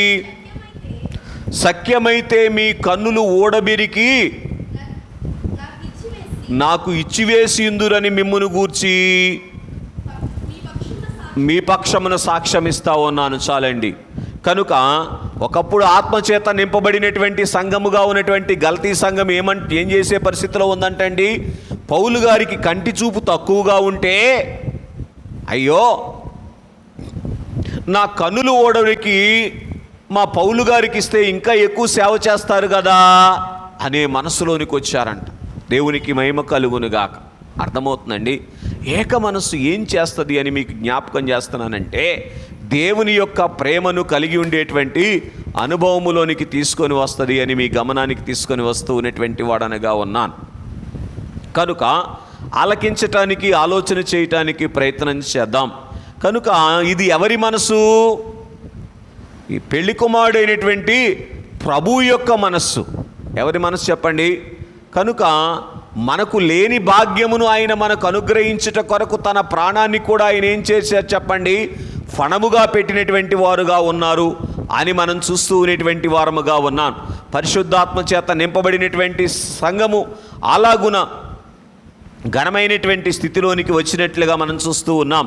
సఖ్యమైతే మీ కన్నులు ఊడబెరికి నాకు ఇచ్చివేసిందురని మిమ్మును గూర్చి మీ పక్షమున సాక్ష్యమిస్తా ఉన్నాను. చాలండి. కనుక ఒకప్పుడు ఆత్మచేత నింపబడినటువంటి సంఘముగా ఉన్నటువంటి గల్తీ సంఘం ఏం చేసే పరిస్థితిలో ఉందంటండి? పౌలు గారికి కంటి చూపు తక్కువగా ఉంటే, అయ్యో నా కన్నులు ఓడరికి మా పౌలు గారికి ఇస్తే ఇంకా ఎక్కువ సేవ చేస్తారు కదా అనే మనసులోనికి వచ్చారంట. దేవునికి మహిమ కలుగునుగాక. అర్థమవుతుందండి? ఏక మనస్సు ఏం చేస్తుంది అని మీకు జ్ఞాపకం చేస్తున్నానంటే, దేవుని యొక్క ప్రేమను కలిగి ఉండేటువంటి అనుభవములోనికి తీసుకొని వస్తుంది అని మీ గమనానికి తీసుకొని వస్తూ ఉన్నటువంటి వాడనగా ఉన్నాను. కనుక ఆలకించటానికి, ఆలోచన చేయటానికి ప్రయత్నం చేద్దాం. కనుక ఇది ఎవరి మనసు? ఈ పెళ్లి కుమారుడైనటువంటి ప్రభు యొక్క మనస్సు. ఎవరి మనసు చెప్పండి? కనుక మనకు లేని భాగ్యమును ఆయన మనకు అనుగ్రహించుట కొరకు తన ప్రాణాన్ని కూడా ఆయన ఏం చేశారు చెప్పండి? ఫణముగా పెట్టినటువంటి వారుగా ఉన్నారు. అని మనం చూస్తూ ఉన్నటువంటి వారముగా ఉన్నాం. పరిశుద్ధాత్మ చేత నింపబడినటువంటి సంఘము అలాగున ఘనమైనటువంటి స్థితిలోనికి వచ్చినట్లుగా మనం చూస్తూ ఉన్నాం.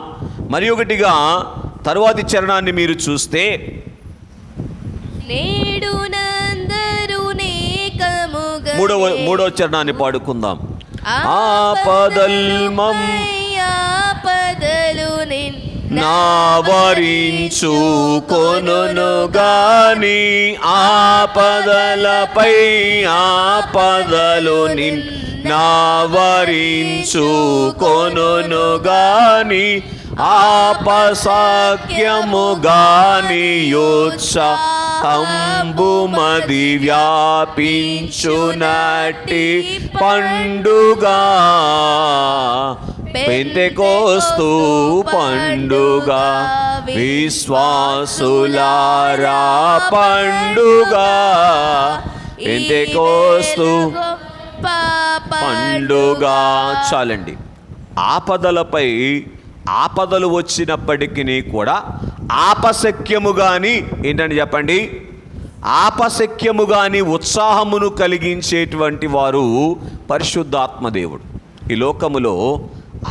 మరి ఒకటిగా తరువాతి చరణాన్ని మీరు చూస్తే, నేడు నందరు నేకముగా మూడవ చరణాన్ని పాడుకుందాం. ఆపదల్మం ఆపదలు నావరించు కొనును గాని, ఆపదలపై ఆపదలు నావరించు కొనును గాని, ఆపసఖ్యము గాని యోత్సాహంబుమది వ్యాపించునట్టి పండుగ పెంతెకోస్తు పండుగ, విశ్వాసులారా పండుగ, పెంతెకోస్తు పండుగ. చాలండి. ఆపదలపై ఆపదలు వచ్చినప్పటికీ కూడా ఆపశక్యము కానీ ఏంటంటే చెప్పండి, ఆపశక్యము కానీ ఉత్సాహమును కలిగించేటువంటి వారు పరిశుద్ధాత్మదేవుడు. ఈ లోకములో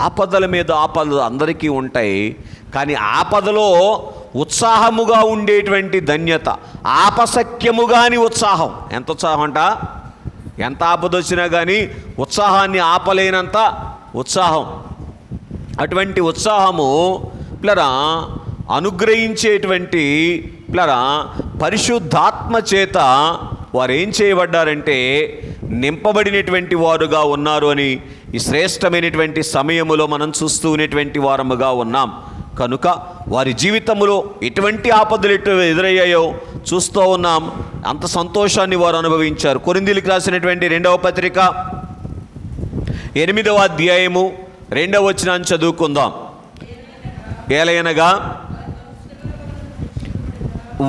ఆపదల మీద ఆపదలు అందరికీ ఉంటాయి, కానీ ఆపదలో ఉత్సాహముగా ఉండేటువంటి ధన్యత, ఆపశక్యము కానీ ఉత్సాహం. ఎంత ఉత్సాహం అంట, ఎంత ఆపద వచ్చినా కానీ ఉత్సాహాన్ని ఆపలేనంత ఉత్సాహం. అటువంటి ఉత్సాహము ప్లరా అనుగ్రహించేటువంటి ప్లరా పరిశుద్ధాత్మ చేత వారు ఏం చేయబడ్డారంటే నింపబడినటువంటి వారుగా ఉన్నారు అని ఈ శ్రేష్టమైనటువంటి సమయములో మనం చూస్తూ ఉన్నటువంటి వారముగా ఉన్నాం. కనుక వారి జీవితంలో ఎటువంటి ఆపదలు ఎదురయ్యాయో చూస్తూ ఉన్నాం. అంత సంతోషాన్ని వారు అనుభవించారు. కొరింథీయులకు రాసినటువంటి 2వ పత్రిక 8వ అధ్యాయము 2వ వచనాన్ని చదువుకుందాం. ఏలయనగా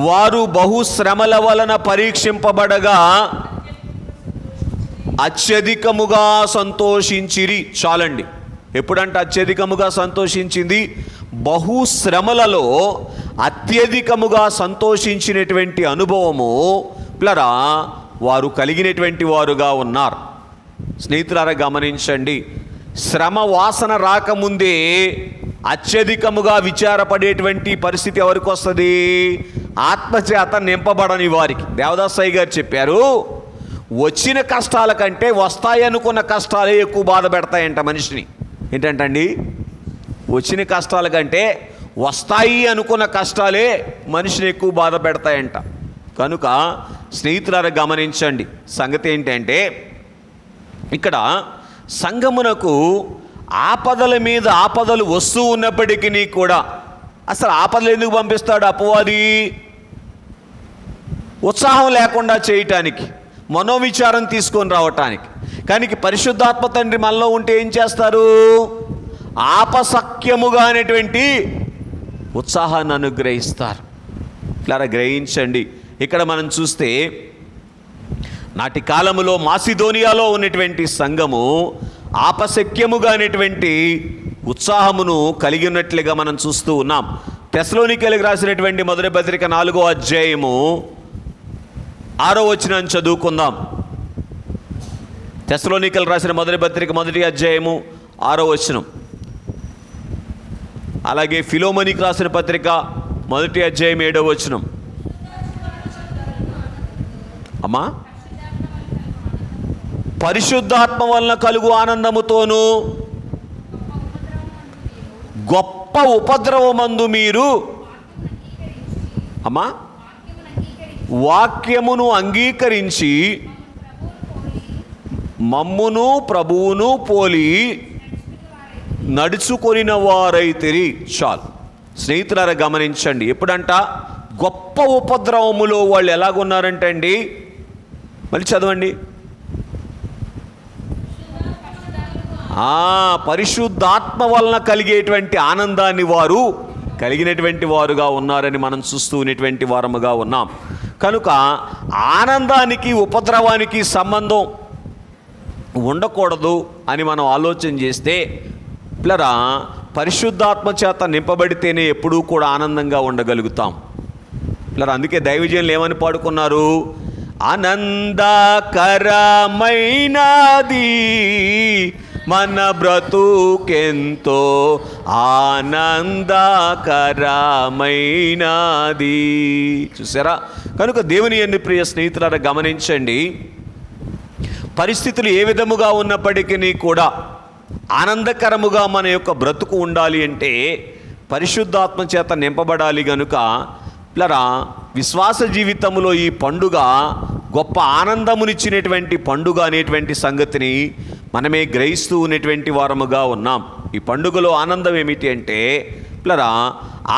వారు బహుశ్రమల వలన పరీక్షింపబడగా అత్యధికముగా సంతోషించిరి. చాలండి. ఎప్పుడంటే అత్యధికముగా సంతోషించింది, బహుశ్రమలలో అత్యధికముగా సంతోషించినటువంటి అనుభవము ప్లరా వారు కలిగినటువంటి వారుగా ఉన్నారు. స్నేహితులారా గమనించండి, శ్రమ వాసన రాకముందే అత్యధికముగా విచారపడేటువంటి పరిస్థితి ఎవరికి వస్తుంది? ఆత్మచేత నింపబడని వారికి. దేవదాసయ్య గారు చెప్పారు, వచ్చిన కష్టాల కంటే వస్తాయనుకున్న కష్టాలే ఎక్కువ బాధ పెడతాయంట మనిషిని. ఏంటంటండి, వచ్చిన కష్టాల కంటే వస్తాయి అనుకున్న కష్టాలే మనిషిని ఎక్కువ బాధ పెడతాయంట. కనుక స్నేహితులారా గమనించండి, సంగతి ఏంటంటే ఇక్కడ సంఘమునకు ఆపదల మీద ఆపదలు వస్తూ ఉన్నప్పటికీ కూడా అసలు ఆపదలు ఎందుకు పంపిస్తాడు అపవాది? ఉత్సాహం లేకుండా చేయటానికి, మనోవిచారం తీసుకొని రావటానికి. కానీ పరిశుద్ధాత్మ తండ్రి మనలో ఉంటే ఏం చేస్తారు? ఆపసఖ్యముగా అనేటువంటి ఉత్సాహాన్ని అనుగ్రహిస్తారు. ఇలా గ్రహించండి. ఇక్కడ మనం చూస్తే నాటి కాలములో మాసిదోనియాలో ఉన్నటువంటి సంఘము ఆపశక్యముగా అనేటువంటి ఉత్సాహమును కలిగి ఉన్నట్లుగా మనం చూస్తూ ఉన్నాం. తెస్సలోనికీయులకు రాసినటువంటి మొదటి పత్రిక 4వ అధ్యాయము 6వ వచనాన్ని చదువుకుందాం. తెస్సలోనికీయులకు రాసిన మొదటి పత్రిక 1వ అధ్యాయము 6వ వచనం. అలాగే ఫిలోమోనికి రాసిన పత్రిక 1వ అధ్యాయం 7వ వచనం. అమ్మా, పరిశుద్ధాత్మ వలన కలుగు ఆనందముతోనూ గొప్ప ఉపద్రవమందు మీరు అమ్మా వాక్యమును అంగీకరించి మమ్మును ప్రభువును పోలి నడుచుకొనిన వారైతిరి. చాలు. స్నేహితులారా గమనించండి, ఎప్పుడంట గొప్ప ఉపద్రవములో వాళ్ళు ఎలాగున్నారంటే అండి, మళ్ళీ చదవండి. పరిశుద్ధాత్మ వలన కలిగేటువంటి ఆనందాన్ని వారు కలిగినటువంటి వారుగా ఉన్నారని మనం చూస్తూ ఉన్నటువంటి వారముగా ఉన్నాం. కనుక ఆనందానికి ఉపద్రవానికి సంబంధం ఉండకూడదు అని మనం ఆలోచన చేస్తే పిల్లరా పరిశుద్ధాత్మ చేత నింపబడితేనే ఎప్పుడూ కూడా ఆనందంగా ఉండగలుగుతాం. ఇలా అందుకే దైవజనులు ఏమని పాడుకున్నారు? ఆనందకరమైనది మన బ్రతుకెంతో ఆనందకరమైనది. చూసారా? కనుక దేవుని యందు ప్రియ స్నేహితులారా గమనించండి, పరిస్థితులు ఏ విధముగా ఉన్నప్పటికీ కూడా ఆనందకరముగా మన యొక్క బ్రతుకు ఉండాలి అంటే పరిశుద్ధాత్మ చేత నింపబడాలి. గనుక పిల్లరా, విశ్వాస జీవితంలో ఈ పండుగ గొప్ప ఆనందమునిచ్చినటువంటి పండుగ అనేటువంటి సంగతిని మనమే గ్రహిస్తూ ఉన్నటువంటి వారముగా ఉన్నాం. ఈ పండుగలో ఆనందం ఏమిటి అంటే పిల్లరా,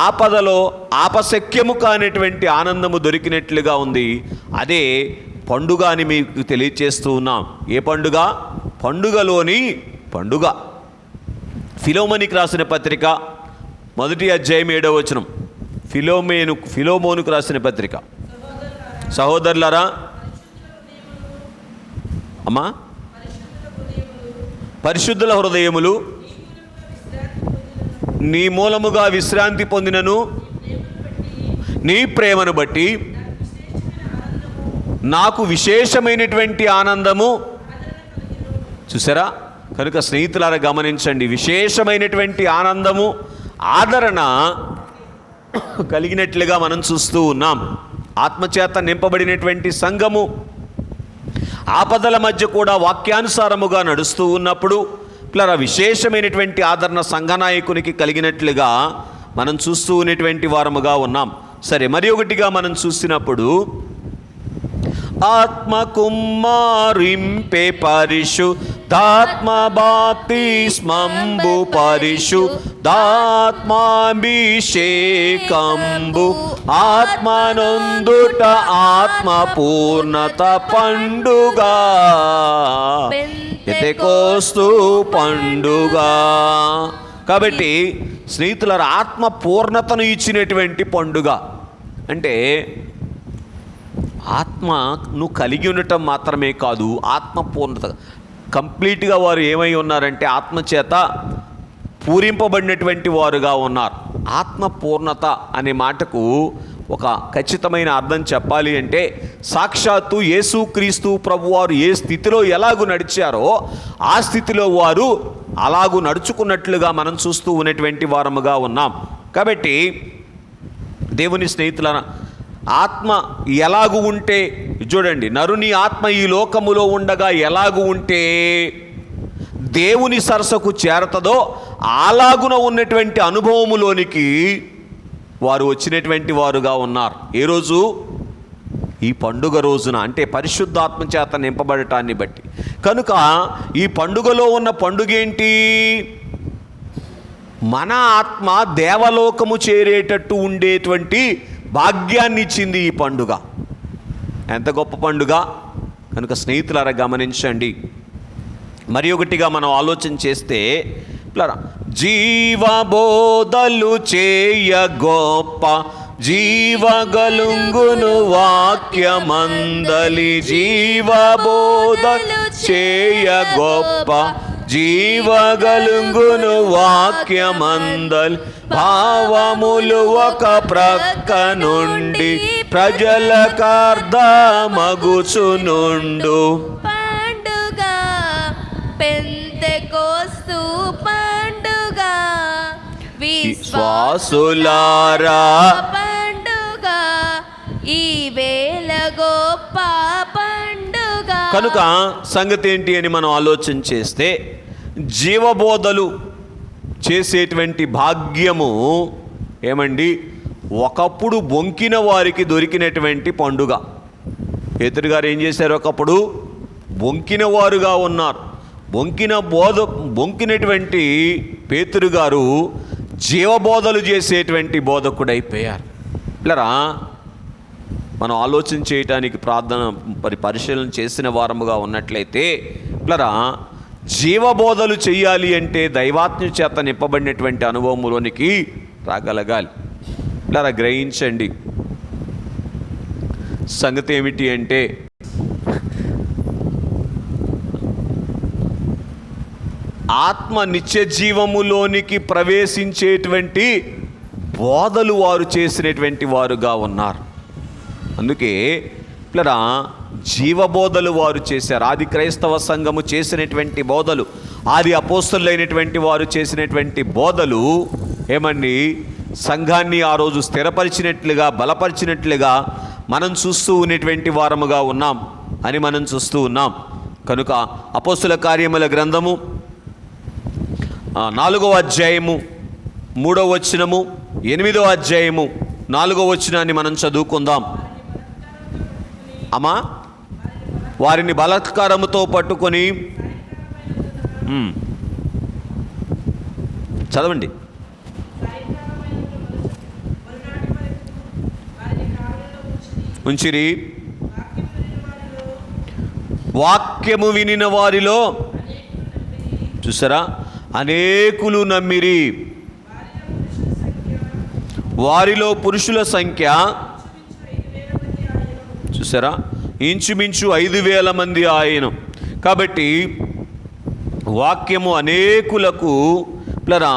ఆపదలో ఆపశక్యము కానిటువంటి ఆనందము దొరికినట్లుగా ఉంది. అదే పండుగ అని మీకు తెలియచేస్తూ ఉన్నాం. ఏ పండుగ? పండుగలోని పండుగ. ఫిలోమోనికి రాసిన పత్రిక 1వ అధ్యాయం 7వ వచనం. ఫిలోమోనుకు రాసిన పత్రిక. సహోదరులారా, అమ్మా, పరిశుద్ధుల హృదయములు నీ మూలముగా విశ్రాంతి పొందినను నీ ప్రేమను బట్టి నాకు విశేషమైనటువంటి ఆనందము. చూసారా? కనుక స్నేహితులారా గమనించండి, విశేషమైనటువంటి ఆనందము, ఆదరణ కలిగినట్లుగా మనం చూస్తూ ఉన్నాం. ఆత్మచేత నింపబడినటువంటి సంఘము ఆపదల మధ్య కూడా వాక్యానుసారముగా నడుస్తూ ఉన్నప్పుడు పిల్లరా, విశేషమైనటువంటి ఆదరణ సంఘనాయకునికి కలిగినట్లుగా మనం చూస్తూ ఉన్నటువంటి వారముగా ఉన్నాం. సరే, మరి ఒకటిగా మనం చూసినప్పుడు ఆత్మ కుమ్మారింపే పరిశుద్ధాత్మ బాప్తిస్మంబు పరిశుద్ధాత్మాభిషేకంబు ఆత్మనందుట ఆత్మ పూర్ణత పండుగ పెంతెకోస్తు పండుగ. కాబట్టి స్నేహితులారా, ఆత్మ పూర్ణతను ఇచ్చినటువంటి పండుగ అంటే ఆత్మను కలిగి ఉండటం మాత్రమే కాదు, ఆత్మ పూర్ణత కంప్లీట్గా వారు ఏమై ఉన్నారంటే ఆత్మచేత పూరింపబడినటువంటి వారుగా ఉన్నారు. ఆత్మ పూర్ణత అనే మాటకు ఒక ఖచ్చితమైన అర్థం చెప్పాలి అంటే సాక్షాత్తు యేసుక్రీస్తు ప్రభువారు ఏ స్థితిలో ఎలాగూ నడిచారో ఆ స్థితిలో వారు అలాగూ నడుచుకున్నట్లుగా మనం చూస్తూ ఉన్నటువంటి వారముగా ఉన్నాం. కాబట్టి దేవుని స్నేహితుల ఆత్మ ఎలాగూ ఉంటే చూడండి, నరుని ఆత్మ ఈ లోకములో ఉండగా ఎలాగూ ఉంటే దేవుని సరసకు చేరతదో అలాగున ఉన్నటువంటి అనుభవములోనికి వారు వచ్చినటువంటి వారుగా ఉన్నారు. ఏ రోజు? ఈ పండుగ రోజున, అంటే పరిశుద్ధాత్మ చేత నింపబడటాన్ని బట్టి. కనుక ఈ పండుగలో ఉన్న పండుగ ఏంటి? మన ఆత్మ దేవలోకము చేరేటట్టు ఉండేటువంటి భాగ్యాన్ని ఇచ్చింది ఈ పండుగ. ఎంత గొప్ప పండుగ! కనుక స్నేహితులారా గమనించండి. మరి ఒకటిగా మనం ఆలోచన చేస్తే జీవబోధలు చేయ గొప్ప జీవగలుంగును వాక్యమందలి జీవబోధలు చేయ గొప్ప జీవగలుంగును వాక్యమందలి భావములు ఒక ప్రక్క నుండి ప్రజలకార్ధమగుచునుండు పండుగ పెంతెకోస్తు పండుగ విశ్వాసులారా పండుగ ఈ వేళ గొప్ప పండుగ. కనుక సంగతి ఏంటి అని మనం ఆలోచన చేస్తే జీవబోధలు చేసేటువంటి భాగ్యము ఏమండి ఒకప్పుడు బొంకిన వారికి దొరికినటువంటి పండుగ. పేతురు గారు ఏం చేశారు? ఒకప్పుడు బొంకిన వారుగా ఉన్నారు. బొంకినటువంటి పేతురు గారు జీవబోధలు చేసేటువంటి బోధకుడైపోయారు. పిల్లరా, మనం ఆలోచన చేయటానికి పరిశీలన చేసిన వారముగా ఉన్నట్లయితే పిల్లరా, జీవబోధలు చేయాలి అంటే దైవాత్మ చేత నింపబడినటువంటి అనుభవంలోనికి రాగలగాలి. పిల్లరా, గ్రహించండి. సంగతి ఏమిటి అంటే ఆత్మ నిత్య జీవములోనికి ప్రవేశించేటువంటి బోధలు వారు చేసినటువంటి వారుగా ఉన్నారు. అందుకే పిల్లరా జీవబోధలు వారు చేశారు. ఆది క్రైస్తవ సంఘము చేసినటువంటి బోధలు, ఆది అపోస్తలులైనటువంటి వారు చేసినటువంటి బోధలు ఏమండి సంఘాన్ని ఆ రోజు స్థిరపరిచినట్లుగా, బలపరిచినట్లుగా మనం చూస్తూ ఉన్నటువంటి వారముగా ఉన్నాం అని మనం చూస్తూ ఉన్నాం. కనుక అపోస్తల కార్యముల గ్రంథము 4వ అధ్యాయము 3వ వచనము, 8వ అధ్యాయము 4వ వచనాన్ని మనం చదువుకుందాం. అమ్మా, వారిని బలాత్కారముతో పట్టుకొని చదవండి. ఉంచిరి, వాక్యము వినిన వారిలో చూసారా అనేకులు నమ్మిరి. వారిలో పురుషుల సంఖ్య చూసారా ఇంచుమించు 5,000 మంది ఆయన. కాబట్టి వాక్యము అనేకులకు ప్లరా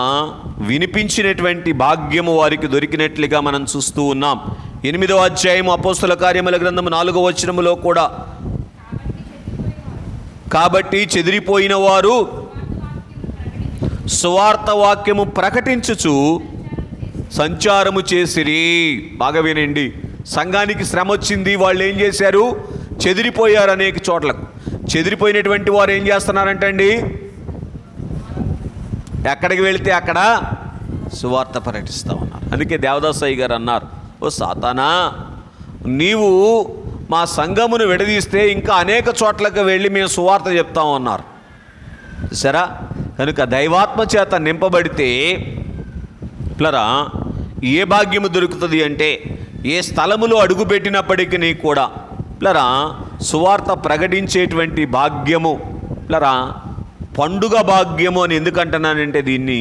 వినిపించినటువంటి భాగ్యము వారికి దొరికినట్లుగా మనం చూస్తూ ఉన్నాం. 8వ అధ్యాయం అపోస్తల కార్యముల గ్రంథము 4వ వచనములో కూడా, కాబట్టి చెదిరిపోయిన వారు సువార్త వాక్యము ప్రకటించుచు సంచారము చేసిరి. బాగా వినండి, సంఘానికి శ్రమ వచ్చింది, వాళ్ళు ఏం చేశారు? చెదిరిపోయారు అనేక చోట్లకు. చెదిరిపోయినటువంటి వారు ఏం చేస్తున్నారంటండి? ఎక్కడికి వెళితే అక్కడ సువార్త ప్రకటిస్తూ ఉన్నారు. అందుకే దేవదాసయ్య గారు అన్నారు, ఓ సాతానా, నీవు మా సంఘమును విడదీస్తే ఇంకా అనేక చోట్లకు వెళ్ళి మేము సువార్త చెప్తామన్నారు. సరే, కనుక దైవాత్మ చేత నింపబడితే పిల్లరా ఏ భాగ్యము దొరుకుతుంది అంటే, ఏ స్థలములో అడుగుపెట్టినప్పటికీ కూడా పిల్లరా సువార్త ప్రకటించేటువంటి భాగ్యము, పిల్లరా పండుగ భాగ్యము అని ఎందుకంటున్నానంటే, దీన్ని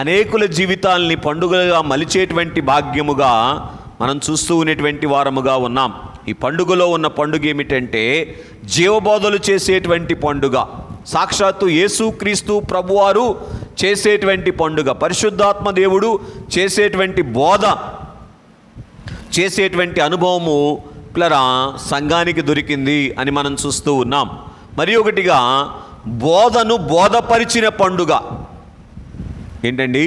అనేకుల జీవితాలని పండుగలుగా మలిచేటువంటి భాగ్యముగా మనం చూస్తూ ఉన్నటువంటి వారముగా ఉన్నాం. ఈ పండుగలో ఉన్న పండుగ ఏమిటంటే జీవబోధలు చేసేటువంటి పండుగ, సాక్షాత్తు యేసుక్రీస్తు ప్రభువారు చేసేటువంటి పండుగ, పరిశుద్ధాత్మ దేవుడు చేసేటువంటి బోధ, చేసేటువంటి అనుభవము పిల్లరా సంఘానికి దొరికింది అని మనం చూస్తూ ఉన్నాం. మరి ఒకటిగా బోధను బోధపరిచిన పండుగ ఏంటండి?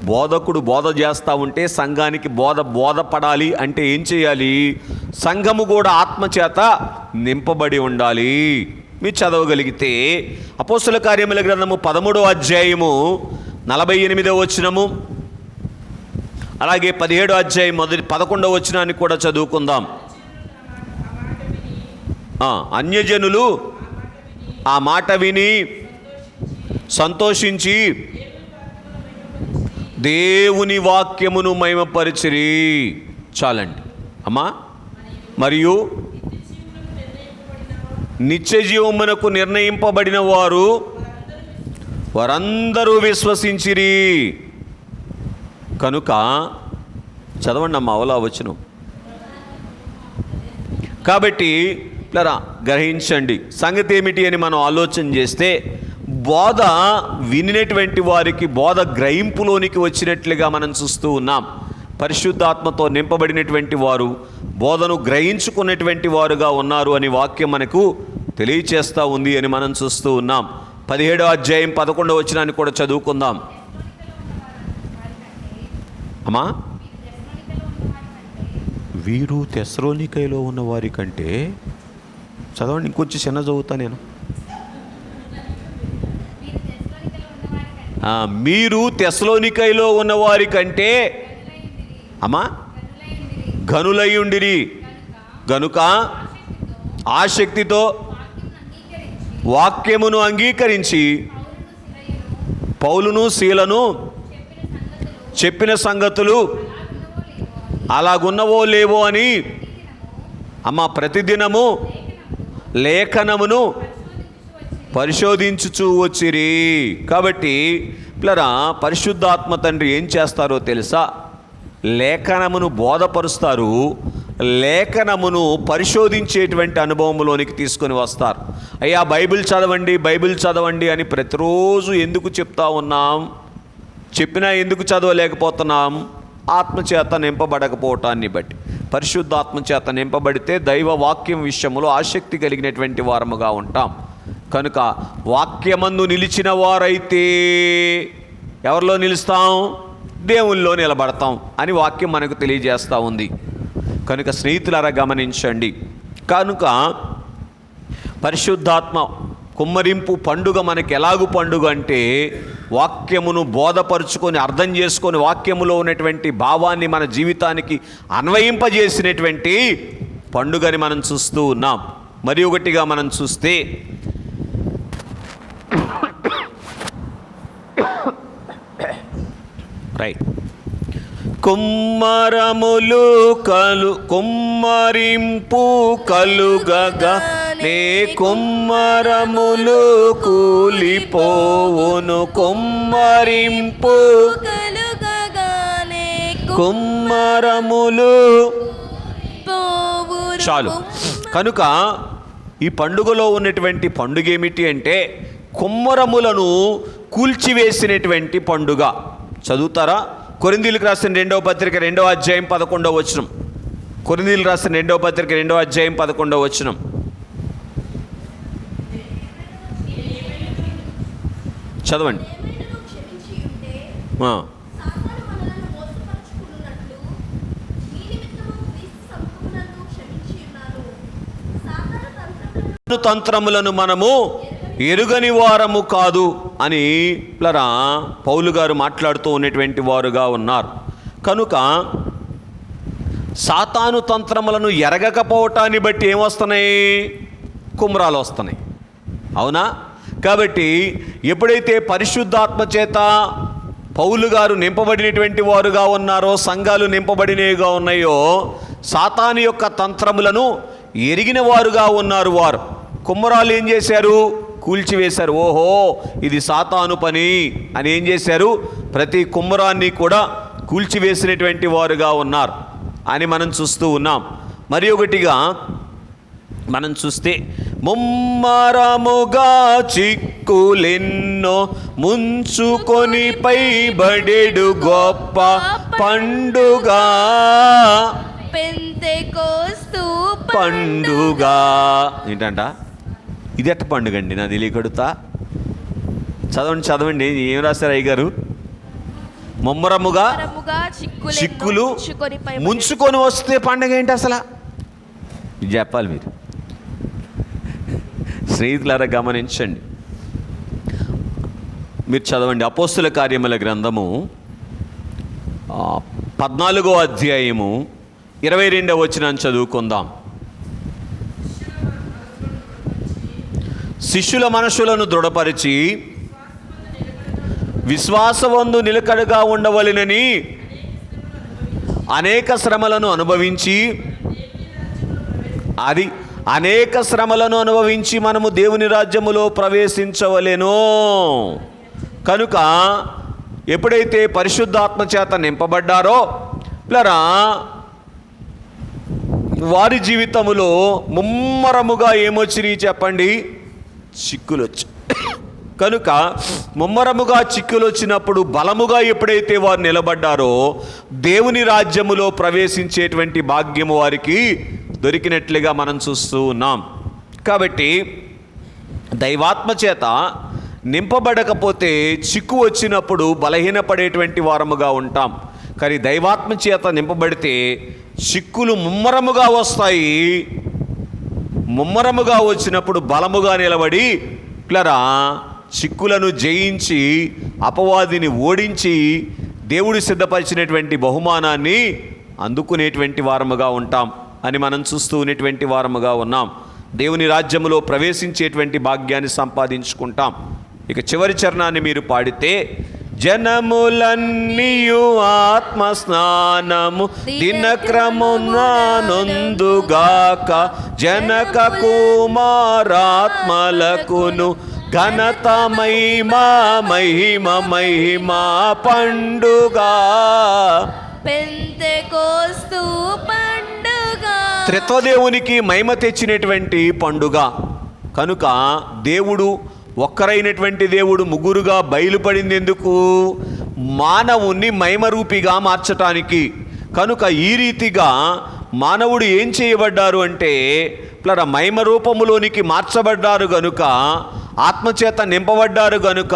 బోధకుడు బోధ చేస్తూ ఉంటే సంఘానికి బోధపడాలి అంటే ఏం చేయాలి? సంఘము కూడా ఆత్మచేత నింపబడి ఉండాలి. మీరు చదవగలిగితే అపోస్తల కార్యముల గ్రంథము 13వ అధ్యాయము 48వ వచనము, అలాగే 17వ అధ్యాయం 11వ వచనాన్ని కూడా చదువుకుందాం. అన్యజనులు ఆ మాట విని సంతోషించి దేవుని వాక్యమును మహిమపరిచిరి. చాలండి అమ్మా. మరియు నిత్య జీవమునకు నిర్ణయింపబడిన వారందరూ విశ్వసించిరి. కనుక చదవండి అమ్మా, అవలా వచ్చును. కాబట్టి ప్లరా గ్రహించండి, సంగతి ఏమిటి అని మనం ఆలోచన చేస్తే, బోధ వినినటువంటి వారికి బోధ గ్రహింపులోనికి వచ్చినట్లుగా మనం చూస్తూ ఉన్నాం. పరిశుద్ధాత్మతో నింపబడినటువంటి వారు బోధను గ్రహించుకున్నటువంటి వారుగా ఉన్నారు అని వాక్యం మనకు తెలియచేస్తూ ఉంది అని మనం చూస్తూ ఉన్నాం. 17వ అధ్యాయం 11వ వచనాన్ని కూడా చదువుకుందాం అమ్మా. వీరు తెస్సలోనికైలో ఉన్న వారి కంటే, చదవండి ఇంకొంచెం చిన్న చదువుతా నేను. మీరు తెస్సలోనికైలో ఉన్నవారి కంటే అమ్మా ఘనులయ్యుండిరి గనుక ఆసక్తితో వాక్యమును అంగీకరించి పౌలును శీలను చెప్పిన సంగతులు అలాగున్నవో లేవో అని అమ్మ ప్రతిదినము లేఖనమును పరిశోధించుచూ వచ్చిరి. కాబట్టి పిల్లరా పరిశుద్ధాత్మ తండ్రి ఏం చేస్తారో తెలుసా? లేఖనమును బోధపరుస్తారు, లేఖనమును పరిశోధించేటువంటి అనుభవంలోనికి తీసుకొని వస్తారు. అయ్యా బైబిల్ చదవండి అని ప్రతిరోజు ఎందుకు చెప్తా ఉన్నాం? చెప్పినా ఎందుకు చదవలేకపోతున్నాం? ఆత్మచేత నింపబడకపోవటాన్ని బట్టి. పరిశుద్ధాత్మ చేత నింపబడితే దైవ వాక్యం విషయంలో ఆసక్తి కలిగినటువంటి వారముగా ఉంటాం. కనుక వాక్యమందు నిలిచిన వారైతే ఎవరిలో నిలుస్తాం? దేవుల్లో నిలబడతాం అని వాక్యం మనకు తెలియజేస్తూ ఉంది. కనుక స్నేహితులారా గమనించండి. కనుక పరిశుద్ధాత్మ కుమ్మరింపు పండుగ మనకి ఎలాగు పండుగ అంటే వాక్యమును బోధపరుచుకొని అర్థం చేసుకొని వాక్యములో ఉన్నటువంటి భావాన్ని మన జీవితానికి అన్వయింపజేసినటువంటి పండుగని మనం చూస్తూ ఉన్నాం. మరి ఒకటిగా మనం చూస్తే రైట్, కుమ్మరములు కుమ్మరింపు కలుగగా నే కుమ్మరములు కూలిపోవును. కుమ్మరింపు కలుగగానే కుమ్మరములు పోవును. చాలు. కనుక ఈ పండుగలో ఉన్నటువంటి పండుగ ఏమిటి అంటే కుమ్మరములను కూల్చివేసినటువంటి పండుగ. చదువుతారా? కొరింథీయులకు రాసిన 2వ పత్రిక 2వ అధ్యాయం 11వ వచనం. కొరింథీయులకు రాసిన 2వ పత్రిక 2వ అధ్యాయం 11వ వచనం. చదవండి. తంత్రములను మనము ఎరుగని వారము కాదు అని పౌలు గారు మాట్లాడుతూ ఉన్నటువంటి వారుగా ఉన్నారు. కనుక సాతాను తంత్రములను ఎరగకపోవటాన్ని బట్టి ఏమొస్తున్నాయి? కుమ్రాలు వస్తున్నాయి. అవునా? కాబట్టి ఎప్పుడైతే పరిశుద్ధాత్మ చేత పౌలు గారు నింపబడినటువంటి వారుగా ఉన్నారో, సంఘాలు నింపబడినవిగా ఉన్నాయో, సాతాను యొక్క తంత్రములను ఎరిగిన వారుగా ఉన్నారు. వారు కుమ్మరాలు ఏం చేశారు? కూల్చివేశారు. ఓహో, ఇది సాతాను పని అని ఏం చేశారు? ప్రతి కుమ్మరాన్ని కూడా కూల్చివేసినటువంటి వారుగా ఉన్నారు అని మనం చూస్తూ ఉన్నాం. మరి ఒకటిగా మనం చూస్తే ముమ్మరముగా చిక్కులెన్నో ముంచుకొని పైబడెడు గొప్ప పండుగ పెంతెకోస్తు పండుగ. ఏంటంట? ఇది ఎట్ట పండుగ అండి? నా తెలియకడుతా. చదవండి. ఏం రాశారు అయ్యగారు? ముమ్మరముగా చిక్కులు ముంచుకొని వస్తే పండుగ ఏంటి అసలు? ఇది చెప్పాలి మీరు. స్నేహితులారా గమనించండి. మీరు చదవండి అపోస్తుల కార్యముల గ్రంథము 14వ అధ్యాయము 22వ వచనాన్ని చదువుకుందాం. శిష్యుల మనసులను దృఢపరిచి విశ్వాసవందు నిలకడగా ఉండవలెనని అనేక శ్రమలను అనుభవించి మనము దేవుని రాజ్యములో ప్రవేశించవలెను. కనుక ఎప్పుడైతే పరిశుద్ధాత్మ చేత నింపబడ్డారో వారి జీవితములో ముమ్మరముగా ఏమొచ్చినాయి చెప్పండి? చిక్కులు వచ్చి. కనుక ముమ్మరముగా చిక్కులు వచ్చినప్పుడు బలముగా ఎప్పుడైతే వారు నిలబడ్డారో దేవుని రాజ్యములో ప్రవేశించేటువంటి భాగ్యము వారికి దొరికినట్లుగా మనం చూస్తూ ఉన్నాం. కాబట్టి దైవాత్మ చేత నింపబడకపోతే చిక్కు వచ్చినప్పుడు బలహీనపడేటువంటి వారముగా ఉంటాం. కానీ దైవాత్మ చేత నింపబడితే చిక్కులు ముమ్మరముగా వస్తాయి. ముమ్మరముగా వచ్చినప్పుడు బలముగా నిలబడి చిక్కులను జయించి అపవాదిని ఓడించి దేవుడు సిద్ధపరిచినటువంటి బహుమానాన్ని అందుకునేటువంటి వారముగా ఉంటాం అని మనం చూస్తూ ఉన్నటువంటి వారముగా ఉన్నాం. దేవుని రాజ్యములో ప్రవేశించేటువంటి భాగ్యాన్ని సంపాదించుకుంటాం. ఇక చివరి చరణాన్ని మీరు పాడితే, జనములన్నీయు ఆత్మ స్నానము దినక్రమున నొందుగాక జనక కుమారాత్మలకును ఘనత మహిమా పండుగ పెంతెకోస్తు పండుగ. త్రిత్వదేవునికి మహిమ తెచ్చినటువంటి పండుగ. కనుక దేవుడు ఒక్కరైనటువంటి దేవుడు ముగ్గురుగా బయలుపడింది ఎందుకు? మానవుణ్ణి మహిమరూపిగా మార్చటానికి. కనుక ఈ రీతిగా మానవుడు ఏం చేయబడ్డారు అంటే మహిమ రూపములోనికి మార్చబడ్డారు గనుక, ఆత్మచేత నింపబడ్డారు గనుక,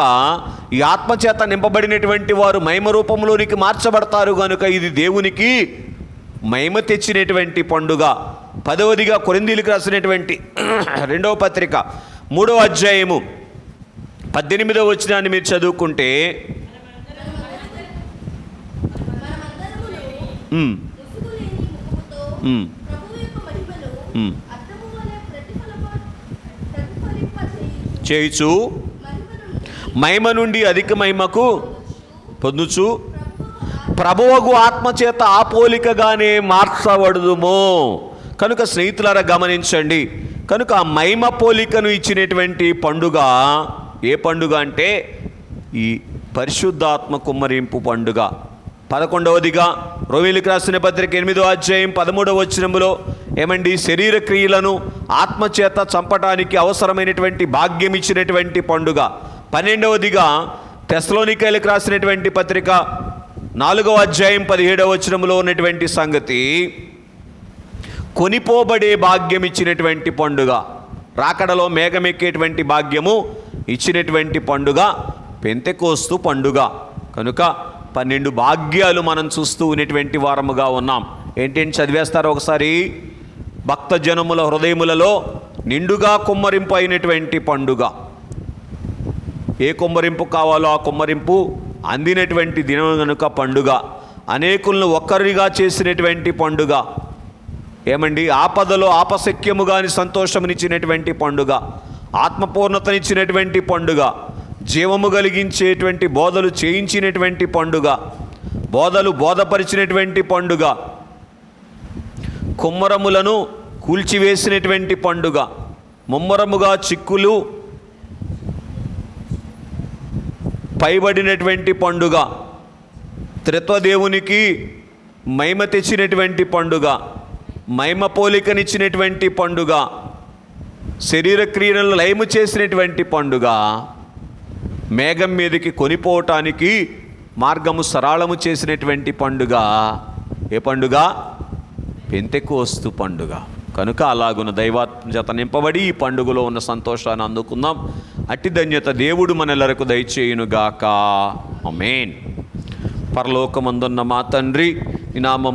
ఈ ఆత్మచేత నింపబడినటువంటి వారు మహిమ రూపంలోనికి మార్చబడతారు గనుక ఇది దేవునికి మహిమ తెచ్చినటువంటి పండుగ. 10వదిగా కొరింథీయులకు రాసినటువంటి 2వ పత్రిక 3వ అధ్యాయము 18వ వచనాన్ని మీరు చదువుకుంటే, చేయుచు మహిమ నుండి అధిక మహిమకు పొందుచు ప్రభువగు ఆత్మచేత ఆ పోలికగానే మార్చబడుదుము. కనుక స్నేహితులారా గమనించండి, కనుక ఆ మహిమ పోలికను ఇచ్చినటువంటి పండుగ ఏ పండుగ అంటే ఈ పరిశుద్ధాత్మ కుమ్మరింపు పండుగ. 11వదిగా రోమీయులకు రాసిన పత్రిక 8వ అధ్యాయం 13వ వచనములో ఏమండి, శరీర క్రియలను ఆత్మచేత చంపటానికి అవసరమైనటువంటి భాగ్యం ఇచ్చినటువంటి పండుగ. 12వదిగా తెస్సలోనికైలకు రాసినటువంటి పత్రిక 4వ అధ్యాయం 17వ వచనములో ఉన్నటువంటి సంగతి, కొనిపోబడే భాగ్యం ఇచ్చినటువంటి పండుగ, రాకడలో మేఘమెక్కేటువంటి భాగ్యము ఇచ్చినటువంటి పండుగ పెంతెకోస్తు పండుగ. కనుక 12 భాగ్యాలు మనం చూస్తూ ఉన్నటువంటి వారముగా ఉన్నాం. ఏంటంటే చదివేస్తారు ఒకసారి. భక్త జనముల హృదయములలో నిండుగా కుమ్మరింపు అయినటువంటి పండుగ. ఏ కుమ్మరింపు కావాలో ఆ కుమ్మరింపు అందినటువంటి దినం కనుక పండుగ. అనేకులను ఒక్కరిగా చేసినటువంటి పండుగ. ఏమండి, ఆపదలో ఆపశక్యము కాని సంతోషమునిచ్చినటువంటి పండుగ, ఆత్మపూర్ణతనిచ్చినటువంటి పండుగ, జీవము కలిగించేటువంటి బోధలు చేయించినటువంటి పండుగ, బోధలు బోధపరిచినటువంటి పండుగ, కుమ్మరములను కూల్చివేసినటువంటి పండుగ, ముమ్మరముగా చిక్కులు పైబడినటువంటి పండుగ, త్రిత్వదేవునికి మహిమ తెచ్చినటువంటి పండుగ, మహిమ పోలికనిచ్చినటువంటి పండుగ, శరీర క్రియలను లయము చేసినటువంటి పండుగ, మేఘం మీదకి కొనిపోవటానికి మార్గము సరళము చేసినటువంటి పండుగ. ఏ పండుగ? పెంతెకోస్తు పండుగ. కనుక అలాగున్న దైవాత్మచేత నింపబడి ఈ పండుగలో ఉన్న సంతోషాన్ని అందుకుందాం. అట్టి ధన్యత దేవుడు మనెల్లరకు దయచేయునుగాక. ఆమేన్. పరలోకమందున్న మా తండ్రి, నీ నామం